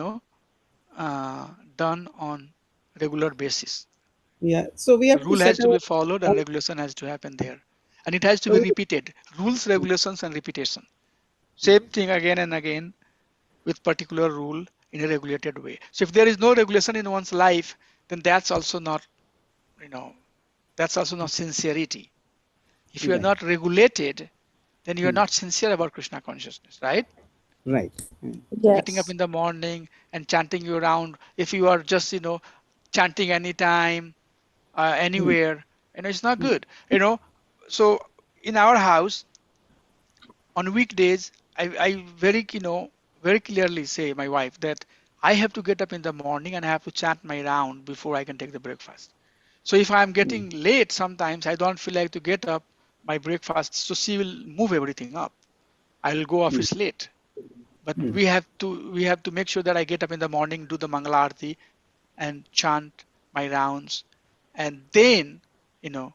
done on regular basis. Yeah, so we The have to rule has set to be our followed and own. regulation has to happen there. And it has to be So repeated. Rules, regulations, and repetition. Same thing again and again with particular rule in a regulated way. So if there is no regulation in one's life, then you know, that's also not sincerity. If you are right, not regulated, then you are hmm, not sincere about Krishna consciousness, right? right. Getting up Yes. in the morning and chanting you around. If you are just, chanting anytime, Hmm, anywhere, it's not good. So in our house, on weekdays, I very clearly say my wife that I have to get up in the morning and I have to chant my round before I can take the breakfast. So if I'm hmm, getting late, sometimes I don't feel like to get up my breakfast. So she will move everything up. I will go hmm, office late. But hmm, we have to make sure that I get up in the morning, do the Mangala Aarti, and chant my rounds, and then you know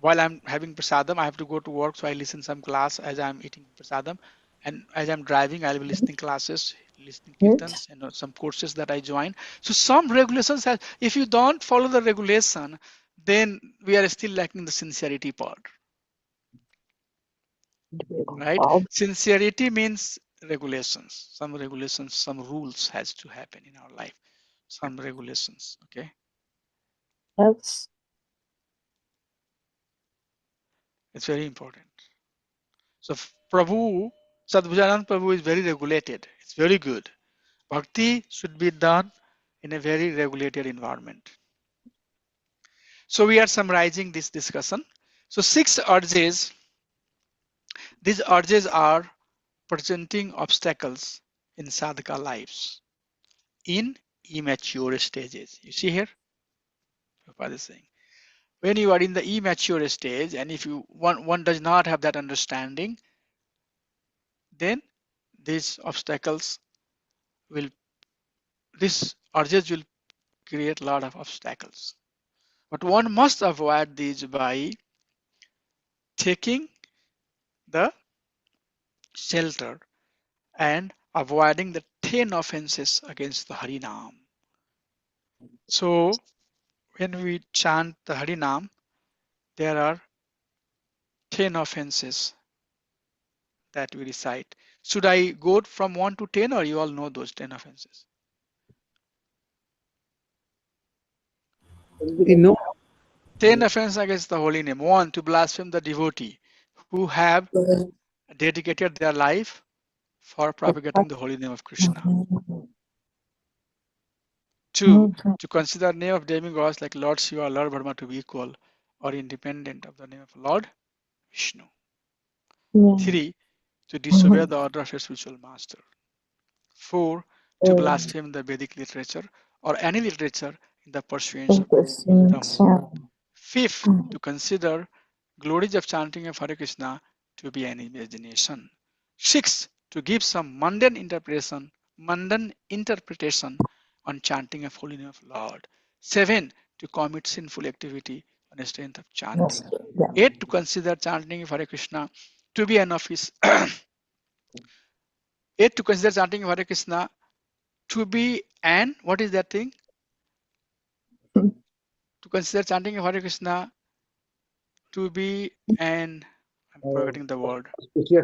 while I'm having prasadam, I have to go to work, so I listen some class as I'm eating prasadam, and as I'm driving, I'll be listening classes, listening Good. kirtans, some courses that I join. So some regulations have, if you don't follow the regulation, then we are still lacking the sincerity part, right? Sincerity means regulations, some rules has to happen in our life, some regulations, okay? Yes. It's very important. So Prabhu, Sadbhujanand Prabhu is very regulated. It's very good. Bhakti should be done in a very regulated environment. So we are summarizing this discussion. So 6 urges, these urges are presenting obstacles in sadhaka lives in immature stages. You see here, Prabhupada is saying, when you are in the immature stage and if one does not have that understanding, then these obstacles will, these urges will create a lot of obstacles. But one must avoid these by taking the shelter and avoiding the 10 offenses against the Harinam. So when we chant the Harinam, there are 10 offenses that we recite. Should I go from 1 to 10 or you all know those 10 offenses? We know. 10 offenses against the holy name. 1, to blaspheme the devotee who have dedicated their life for propagating the holy name of Krishna. 2, to consider the name of demigods like Lord Shiva, Lord Brahma to be equal or independent of the name of Lord Vishnu. 3, to disobey the order of a spiritual master. 4, to blaspheme the Vedic literature or any literature in the pursuance of Brahman. 5th, to consider glories of chanting of Hare Krishna to be an imagination. 6th, to give some mundane interpretation on chanting of holy name of Lord. 7, to commit sinful activity on the strength of chanting. 8, to consider chanting of Hare Krishna to be an office. 8, to consider chanting of Hare Krishna to be an, what is that thing? To consider chanting of Hare Krishna to be an, I'm forgetting the word, spiritual a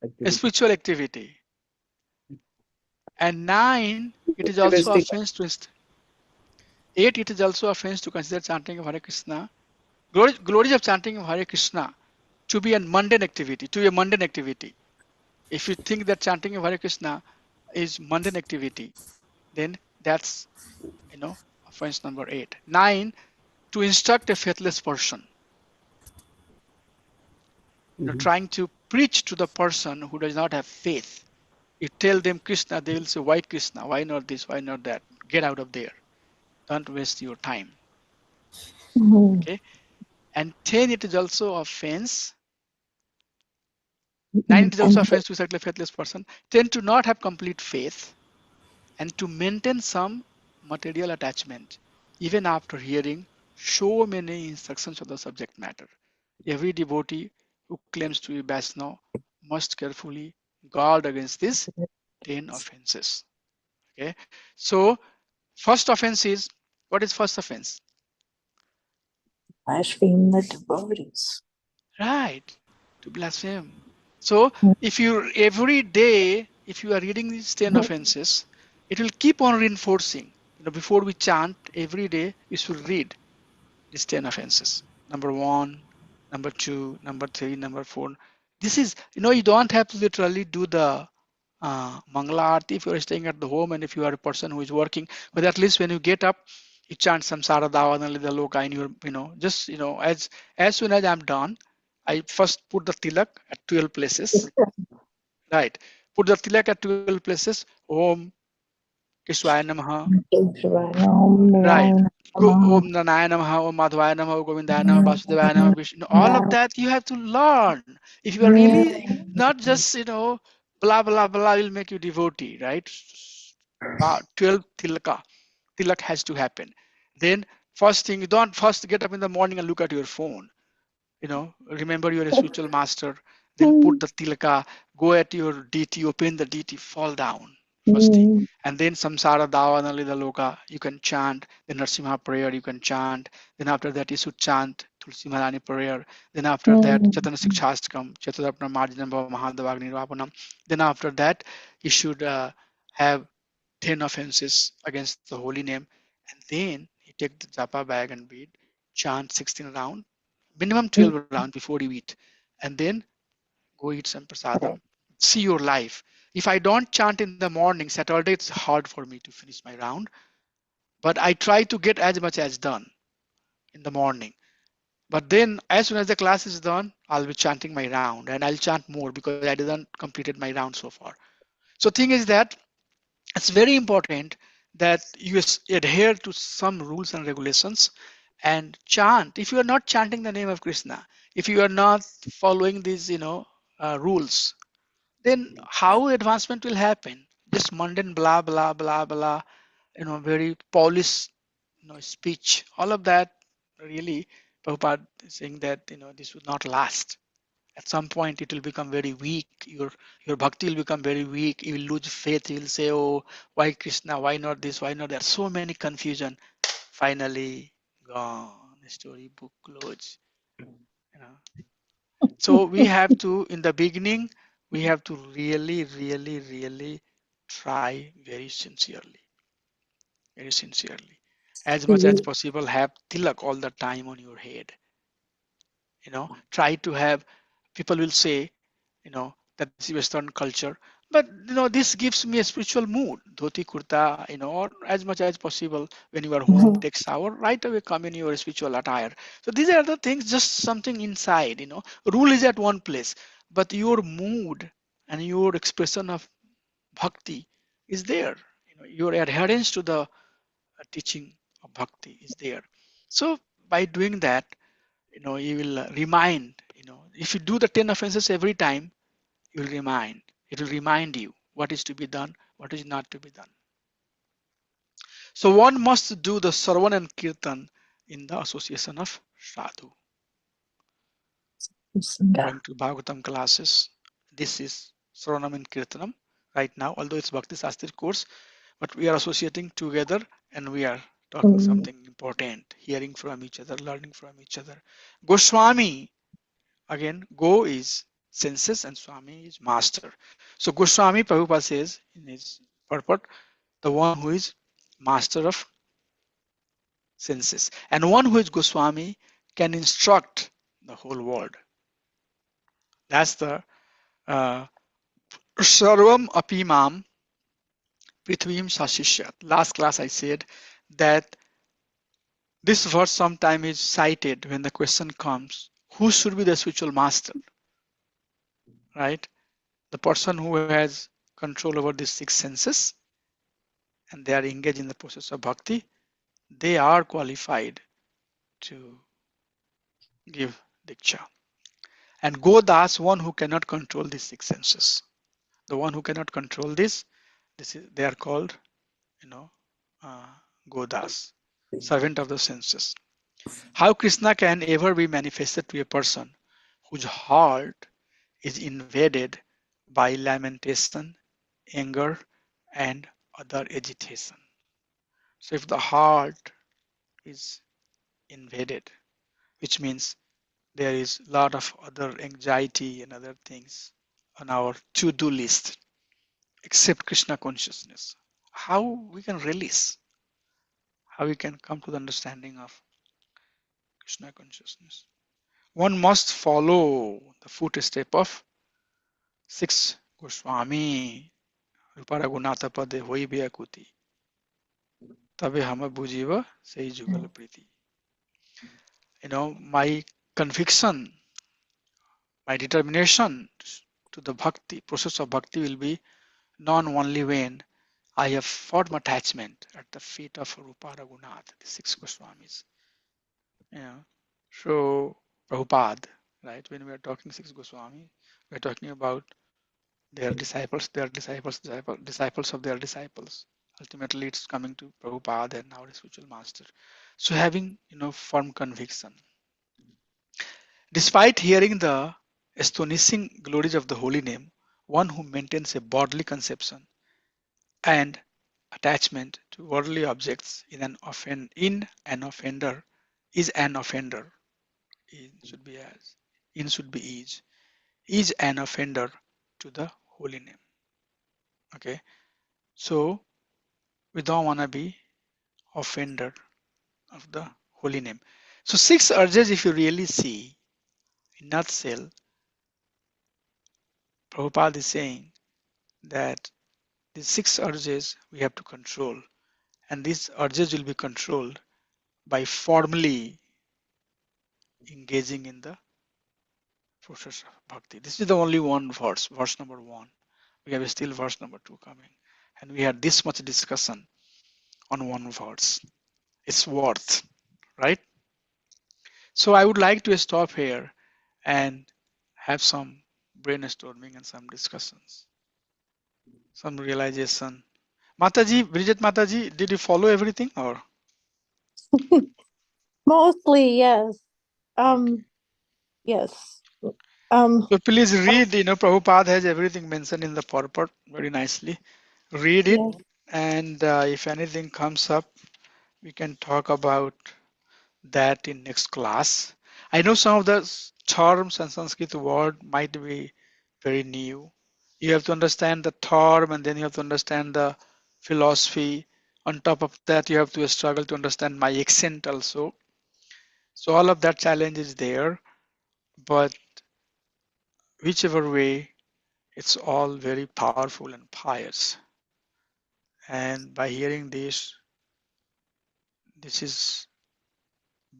activity. spiritual activity. And 9, it is also Ritualistic. offense to 8, it is also offense to consider chanting of Hare Krishna, glories of chanting of Hare Krishna to be a mundane activity, to be a mundane activity. If you think that chanting of Hare Krishna is mundane activity, then that's, offense number 8. 9, to instruct a faithless person. Trying to preach to the person who does not have faith. You tell them Krishna, they will say, why Krishna? Why not this? Why not that? Get out of there. Don't waste your time. Okay. And 10, it is also offense. 9, it is also offense to exactly a faithless person. 10, to not have complete faith and to maintain some material attachment, even after hearing so many instructions of the subject matter. Every devotee who claims to be Vaishnava must carefully guard against these 10 offenses. Okay. So first offense is, what is first offense? Blaspheme the devotees. Right. To blaspheme. So if you every day, if you are reading these 10 offenses, it will keep on reinforcing. Before we chant every day, we should read these 10 offenses. Number 1, number 2, number 3, number 4. This is, you don't have to literally do the Mangala Aarti if you're staying at the home and if you are a person who is working, but at least when you get up, you chant some Saradavanali Loka in your, just, as soon as I'm done, I first put the tilak at 12 places, right? Put the tilak at 12 places, Om Keshwaya Namaha, right? Go Om Nanaya Namaha, Om Madhvaya Namaha, Om Govindaya Namaha, Vasudevaya Namaha, Vishnu. All of that you have to learn. If you are really not just, blah, blah, blah will make you devotee, right? 12 tilaka. Tilak has to happen. Then first thing, you don't first get up in the morning and look at your phone. Remember you're a spiritual master. Then put the tilaka, go at your DT, open the DT, fall down. first thing. Mm, And then Samsara Dava Nalida Loka, you can chant. The Narsimha prayer, you can chant. Then after that, you should chant Tulsi Maharani prayer. Then after that, mm, Chatana Sikshastakam, Chatadapna Marjanam Mahadavagni Rapanam. Then after that, you should have 10 offenses against the holy name. And then you take the japa bag and bead, chant 16 round, minimum mm. 12 round before you eat. And then go eat some prasadam. See your life. If I don't chant in the morning, Saturday, it's hard for me to finish my round. But I try to get as much as done in the morning. But then as soon as the class is done, I'll be chanting my round and I'll chant more because I didn't completed my round so far. So thing is that it's very important that you adhere to some rules and regulations and chant. If you are not chanting the name of Krishna, if you are not following these, rules, then how advancement will happen? Just mundane blah blah blah blah, very polished, speech. All of that really, Prabhupada is saying that this would not last. At some point, it will become very weak. Your bhakti will become very weak. You will lose faith. You will say, "Oh, why Krishna? Why not this? Why not that?" So many confusion. Finally, gone. Storybook closed. You know. So we have to, in the beginning, we have to really, really, really try very sincerely, as much as See, possible. Have tilak all the time on your head. Try to have. People will say, that this is Western culture, but this gives me a spiritual mood. Dhoti kurta, or as much as possible when you are home, mhm. take shower, right away come in your spiritual attire. So these are the things, just something inside. Rule is at one place, but your mood and your expression of bhakti is there. Your adherence to the teaching of bhakti is there. So by doing that, you will remind. If you do the 10 offenses every time, you will remind. It will remind you what is to be done, what is not to be done. So one must do the Sarvan and Kirtan in the association of Sadhu. Sangha. Going to Bhagavatam classes, this is Sravanam and Kirtanam right now, although it's Bhakti Shastri course, but we are associating together and we are talking Mm, something important, hearing from each other, learning from each other. Goswami, again, Go is senses and Swami is master. So Goswami Prabhupada says in his purport, the one who is master of senses. And one who is Goswami can instruct the whole world. That's the uh, Sarvam Apimam Prithvim Sashishyat. Last class I said that this verse sometime is cited when the question comes, who should be the spiritual master, right? The person who has control over these six senses and they are engaged in the process of bhakti, they are qualified to give diksha. And Godas, one who cannot control these six senses. The one who cannot control this is they are called, you know, uh, Godas, servant of the senses. How Krishna can ever be manifested to a person whose heart is invaded by lamentation, anger, and other agitation. So if the heart is invaded, which means there is a lot of other anxiety and other things on our to-do list except Krishna consciousness. How we can release, how we can come to the understanding of Krishna consciousness. One must follow the footstep of six Goswami, Rupa Raghunatha Pade Hoibe Akuti, Tabe Hama Bujiva Sei Jugal Priti. My conviction, my determination to the bhakti, process of bhakti will be known only when I have formed attachment at the feet of Rupa Raghunath, the six Goswamis. Yeah. So Prabhupada, right? When we are talking six Goswami, we are talking about their disciples, disciples of their disciples. Ultimately, it's coming to Prabhupada and our spiritual master. So having firm conviction, despite hearing the astonishing glories of the holy name, one who maintains a bodily conception and attachment to worldly objects in an offender is an offender. In should be as. In should be is an offender to the holy name. Okay, so we don't want to be offender of the holy name. So 6 urges, if you really see, in nutshell, Prabhupada is saying that these 6 urges we have to control, and these urges will be controlled by formally engaging in the process of bhakti. This is the only one verse, verse number 1. We have still verse number 2 coming, and we had this much discussion on one verse. It's worth, right? So I would like to stop here and have some brainstorming and some discussions, some realization. Mataji, Bridget Mataji, did you follow everything or? Mostly, yes. Okay. Yes. So please read, Prabhupada has everything mentioned in the purport very nicely. Read it, Yes. and if anything comes up, we can talk about that in next class. I know some of the terms and Sanskrit word might be very new. You have to understand the term and then you have to understand the philosophy. On top of that, you have to struggle to understand my accent also. So all of that challenge is there, but whichever way, it's all very powerful and pious. And by hearing this is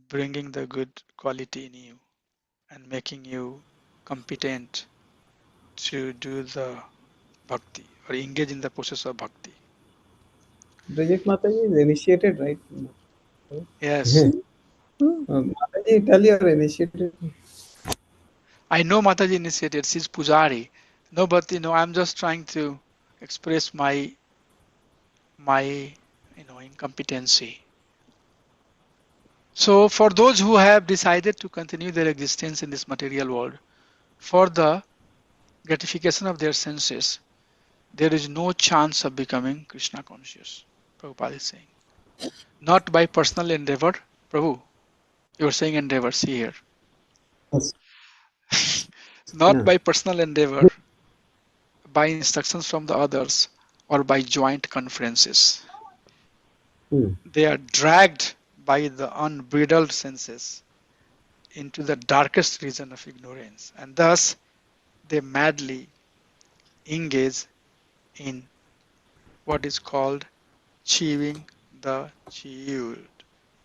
bringing the good quality in you and making you competent to do the bhakti or engage in the process of bhakti. Bridget Mataji is initiated, right? Yes, Mm. Mataji, tell your initiated. I know Mataji initiated, she's Pujari. No, but I'm just trying to express my incompetency. So for those who have decided to continue their existence in this material world for the gratification of their senses, there is no chance of becoming Krishna conscious. Prabhupada is saying. Not by personal endeavor. Prabhu, you are saying endeavor, see here. Yes. Not Yeah. by personal endeavor, by instructions from the others, or by joint conferences. Hmm. They are dragged by the unbridled senses into the darkest region of ignorance, and thus they madly engage in what is called chewing the chewed.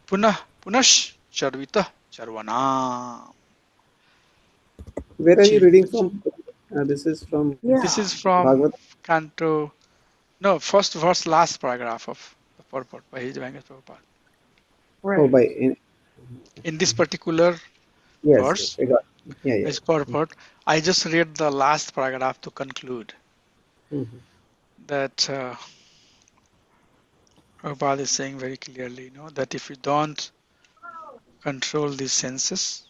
Punah punash charvita charvanam. Where are you Chewing reading the chew. from? This is from This Yeah. is from Bhagavad. Canto, no, first verse, last paragraph of the purport by His Divine Prabhupada. Oh, Right. by In this particular yes, yes, verse, I got. Yeah, yeah. this purport, I just read the last paragraph to conclude Mhm. that Prabhupada is saying very clearly, that if you don't control these senses,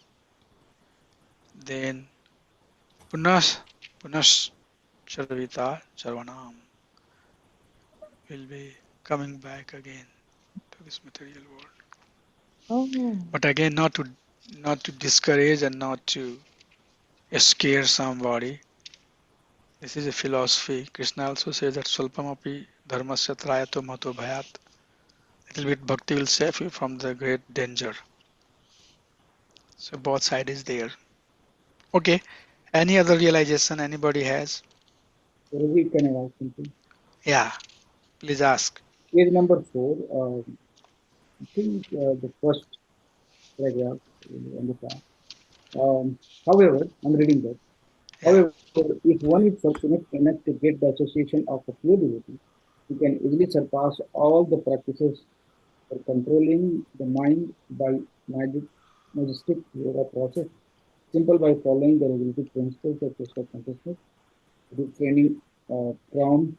then punas, punas charvita charvanam will be coming back again to this material world. Oh. But again, not to discourage and not to scare somebody. This is a philosophy. Krishna also says that Swalpamapi dharmasya trayato mato bhayat. Little bit bhakti will save you from the great danger. So both side is there. Okay. Any other realization anybody has? Ravi, can I ask something? Yeah, please ask. Page number 4, I think the first paragraph on the top. However, I'm reading that. Yeah. However, if one is fortunate enough to get the association of a pure devotee, he can easily surpass all the practices for controlling the mind by magic, majestic yoga process, simple by following the regulative principles of Krishna consciousness, refraining from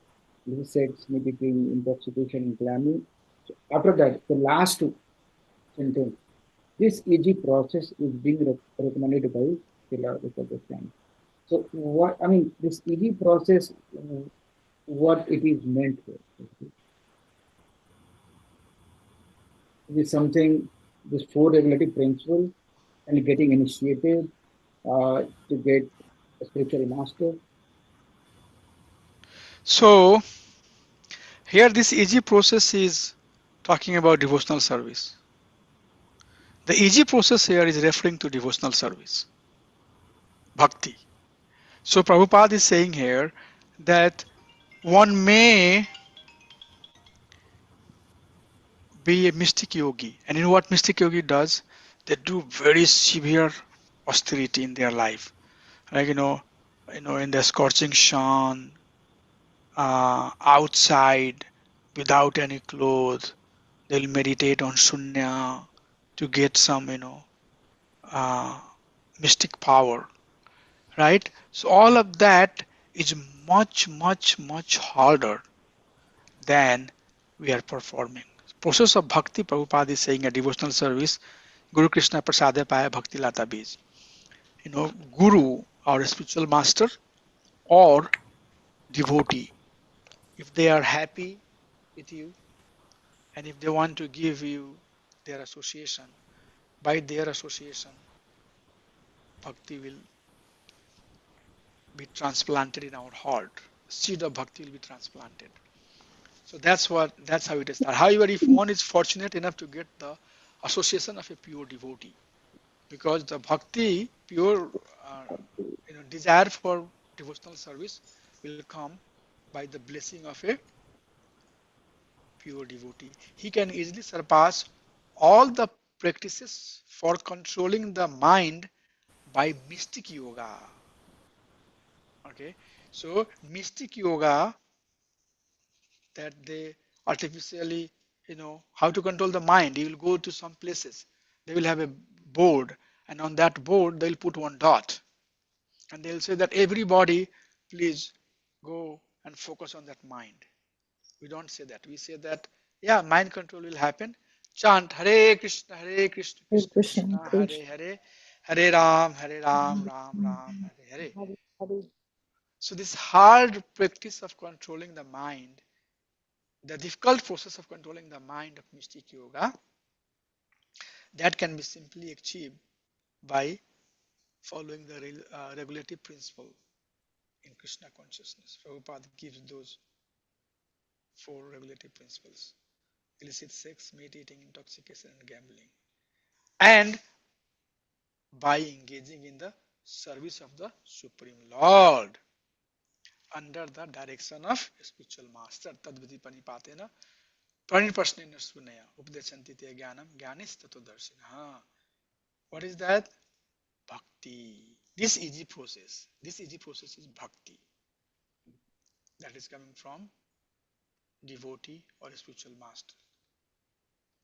sex, nicotine, intoxication, and glamour. So after that, the last sentence. This easy process is being recommended by Srila Rupa Goswami. So what I mean, this easy process. what it is meant for. It is something, this four regulative principles and getting initiated to get a spiritual master. So here this easy process is talking about devotional service. The easy process here is referring to devotional service, bhakti. So Prabhupada is saying here that one may be a mystic yogi, and you know what mystic yogi does? They do very severe austerity in their life, like in the scorching sun, outside, without any clothes. They'll meditate on shunya to get some, uh, mystic power, right? So all of that is much, much, much harder than we are performing. Process of bhakti, Prabhupada is saying a devotional service, Guru Krishna Prasade Paya Bhakti Lata Bij. Guru or a spiritual master or devotee, if they are happy with you and if they want to give you their association, by their association, bhakti will be transplanted in our heart. Seed of bhakti will be transplanted. So that's how it is started. However, if one is fortunate enough to get the association of a pure devotee, because the bhakti, pure desire for devotional service will come by the blessing of a pure devotee. He can easily surpass all the practices for controlling the mind by mystic yoga. Okay, so mystic yoga, that they artificially, how to control the mind. You will go to some places, they will have a board, and on that board they'll put one dot, and they'll say that everybody please go and focus on that mind. We don't say that. We say that, yeah, mind control will happen. Chant Hare Krishna, Hare Krishna, Hare Krishna Krishna, Krishna, Hare Krishna. Hare, Hare Ram, Hare Ram, Ram Ram, Hare Hare. Hare Hare. So this hard practice of controlling the mind, the difficult process of controlling the mind of mystic yoga, that can be simply achieved by following the regulative principle in Krishna consciousness. Prabhupada gives those four regulative principles: illicit sex, meat eating, intoxication, and gambling. And by engaging in the service of the Supreme Lord under the direction of spiritual master. Tadviti panipatena pranipasnena sunaya updeshanti te jnanam jnanistato darshina. What is that? Bhakti. This easy process is bhakti, that is coming from devotee or spiritual master,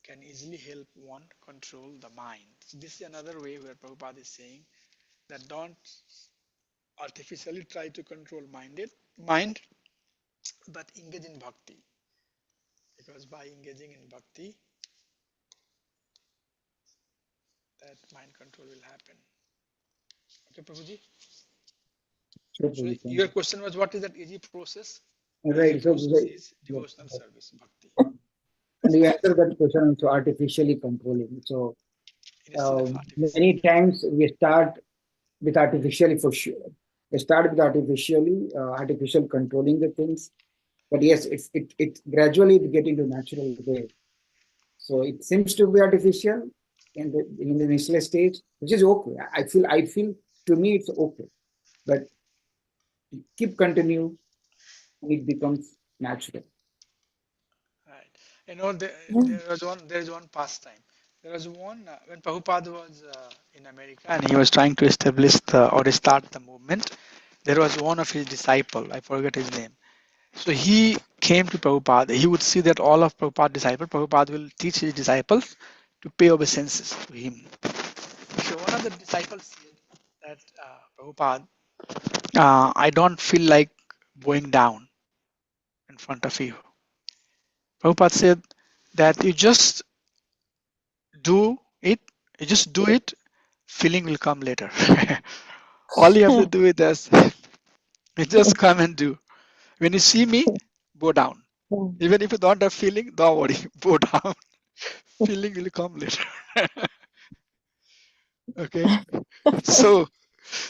can easily help one control the mind. So this is another way where Prabhupada is saying that don't artificially try to control mind, but engage in bhakti, because by engaging in bhakti, that mind control will happen. Okay, Prabhuji. Sure, So Prabhu, thank your you. question was, what is that easy process? Easy Right. So, process is right. devotional service, bhakti. And you answered that question also artificially controlling. So It is still artificial. many times we start with artificially for sure. We start with artificial controlling the things. But yes, it gradually getting to natural way. So it seems to be artificial in the initial stage, which is okay. I feel to me it's okay. But keep continue, it becomes natural. Right. There is one pastime. There was one when Prabhupada was in America and he was trying to establish or start the movement. There was one of his disciple. I forget his name. So he came to Prabhupada. He would see that all of Prabhupada's disciples, Prabhupada will teach his disciples to pay obeisances to him. So one of the disciples said that, Prabhupada, I don't feel like bowing down in front of you. Prabhupada said that do it, you just do it, feeling will come later. All you have to do is this, you just come and do. When you see me, bow down. Yeah. Even if you don't have feeling, don't worry, bow down. Feeling will come later. Okay. So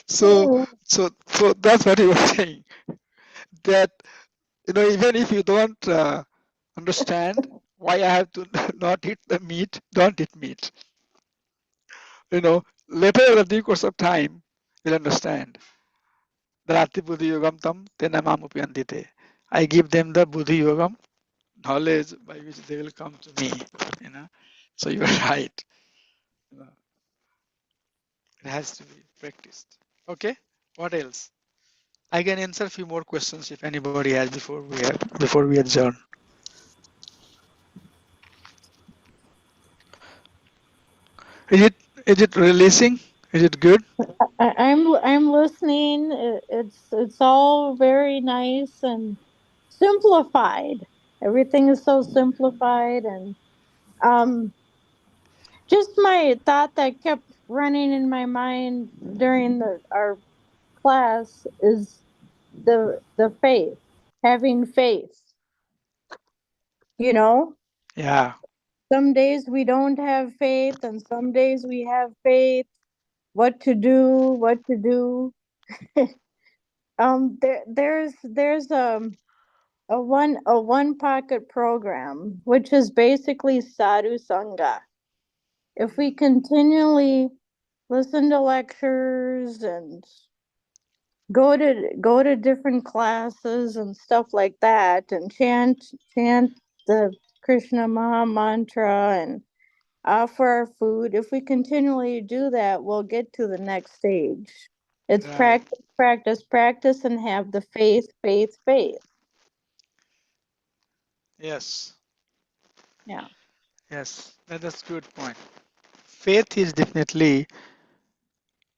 so so that's what he was saying. That even if you don't understand why I have to not eat the meat, don't eat meat. Later in the due course of time, you'll understand. Drati buddhi yogam tam tenamam upyandite. I give them the buddhi yogam knowledge by which they will come to me. You know. So you are right. You know, it has to be practiced. Okay. What else? I can answer a few more questions if anybody has before we adjourn. Is it releasing? Is it good? I'm listening. It's all very nice and simplified. Everything is so simplified, and um just my thought that kept running in my mind during the our class is the faith, having faith. You know, Yeah. some days we don't have faith, and some days we have faith. What to do? What to do? There's a one pocket program which is basically sadhu sangha. If we continually listen to lectures and go to different classes and stuff like that, and chant the Krishna Maha mantra and offer our food, if we continually do that, we'll get to the next stage. It's Right. practice, practice, practice, and have the faith, faith, faith. Yes. Yeah. Yes. That's a good point. Faith is definitely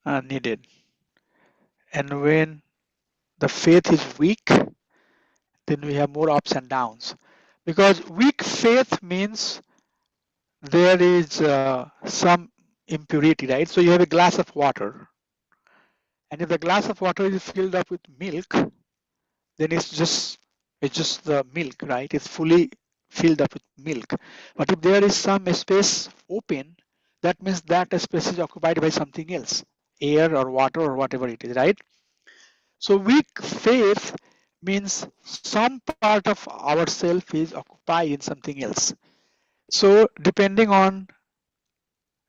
needed, and when the faith is weak, then we have more ups and downs. Because weak faith means there is some impurity, right? So you have a glass of water, and if the glass of water is filled up with milk, then it's just the milk, right? It's fully filled up with milk. But if there is some space open, that means that space is occupied by something else, air or water or whatever it is, right? So weak faith means some part of ourself is occupied in something else. So depending on,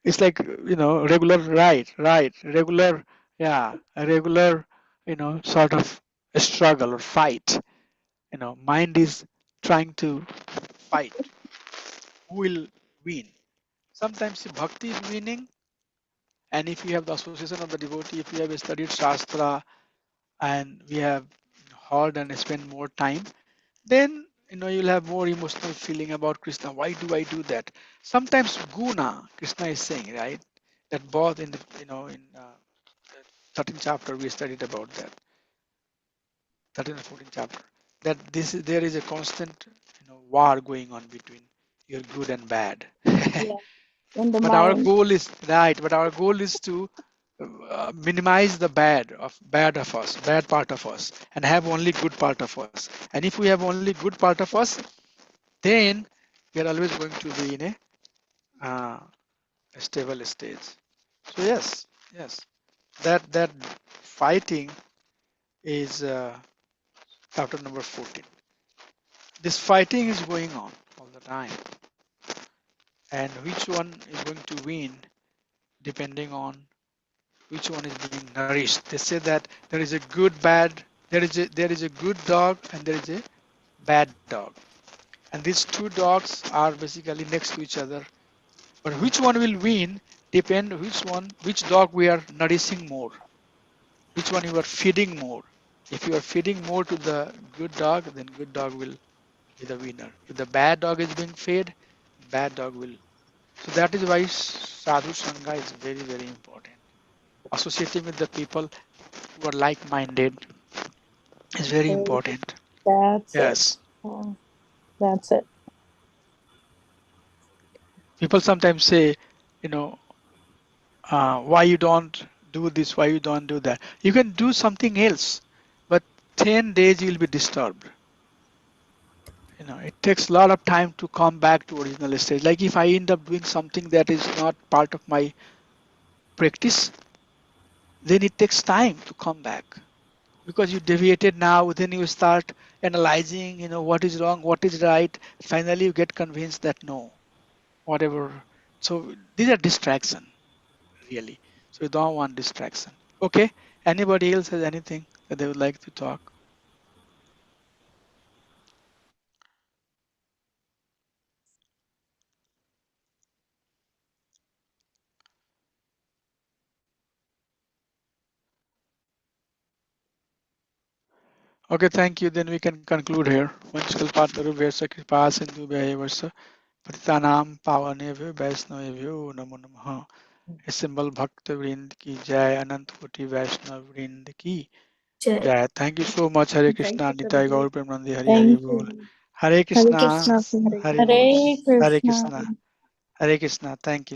it's like regular, right, regular, yeah, a regular, sort of a struggle or fight. Mind is trying to fight who will win. Sometimes the bhakti is winning, and if you have the association of the devotee, if you have studied shastra and we have heard and spent more time, then you'll have more emotional feeling about Krishna. Why do I do that? Sometimes guna, Krishna is saying, right, that both in the in 13th chapter we studied about that, 13th and 14th chapter, that there is a constant war going on between your good and bad. Yeah. In the But our mind. goal is right. But our goal is to minimize the bad part of us, and have only good part of us. And if we have only good part of us, then we are always going to be in uh, a stable stage. So yes, that fighting is chapter number 14. This fighting is going on all the time, and which one is going to win depending on which one is being nourished. They say that there is a good bad, there is a good dog and there is a bad dog, and these two dogs are basically next to each other. But which one will win depend which dog we are nourishing more, which one you are feeding more. If you are feeding more to the good dog, then good dog will be the winner. If the bad dog is being fed, bad dog will. So that is why sadhu sangha is very very important. Associating with the people who are like-minded is very important. That's it. Yes. Oh, that's it. People sometimes say, you know, why you don't do this, why you don't do that. You can do something else, but 10 days you will be disturbed. It takes a lot of time to come back to original stage. Like if I end up doing something that is not part of my practice, then it takes time to come back because you deviated now. Then you start analyzing, what is wrong, what is right. Finally, you get convinced that no, whatever. So these are distraction, really. So you don't want distraction. Okay. Anybody else has anything that they would like to talk? Okay, thank you. Then we can conclude here. Vanchkal Patharu Versa Kripa Sindhu Vyaya Versa Patitanam Pavanevi Vaisnavyo Namo Namaha. Assemble Bhakta Vrind ki Jai, Anant Koti Vaishnav Vrind ki Jai. Jai. Thank you so much. Hare Thank Krishna, you, Nitai Prabhuji. Gaur Premanandi, Hari Hari Thank Bol. you. Hare Hare Krishna, Krishna. Hare Hare Hari Krishna. Bol. Hare Hare Krishna. Krishna. Hare Krishna. Thank you.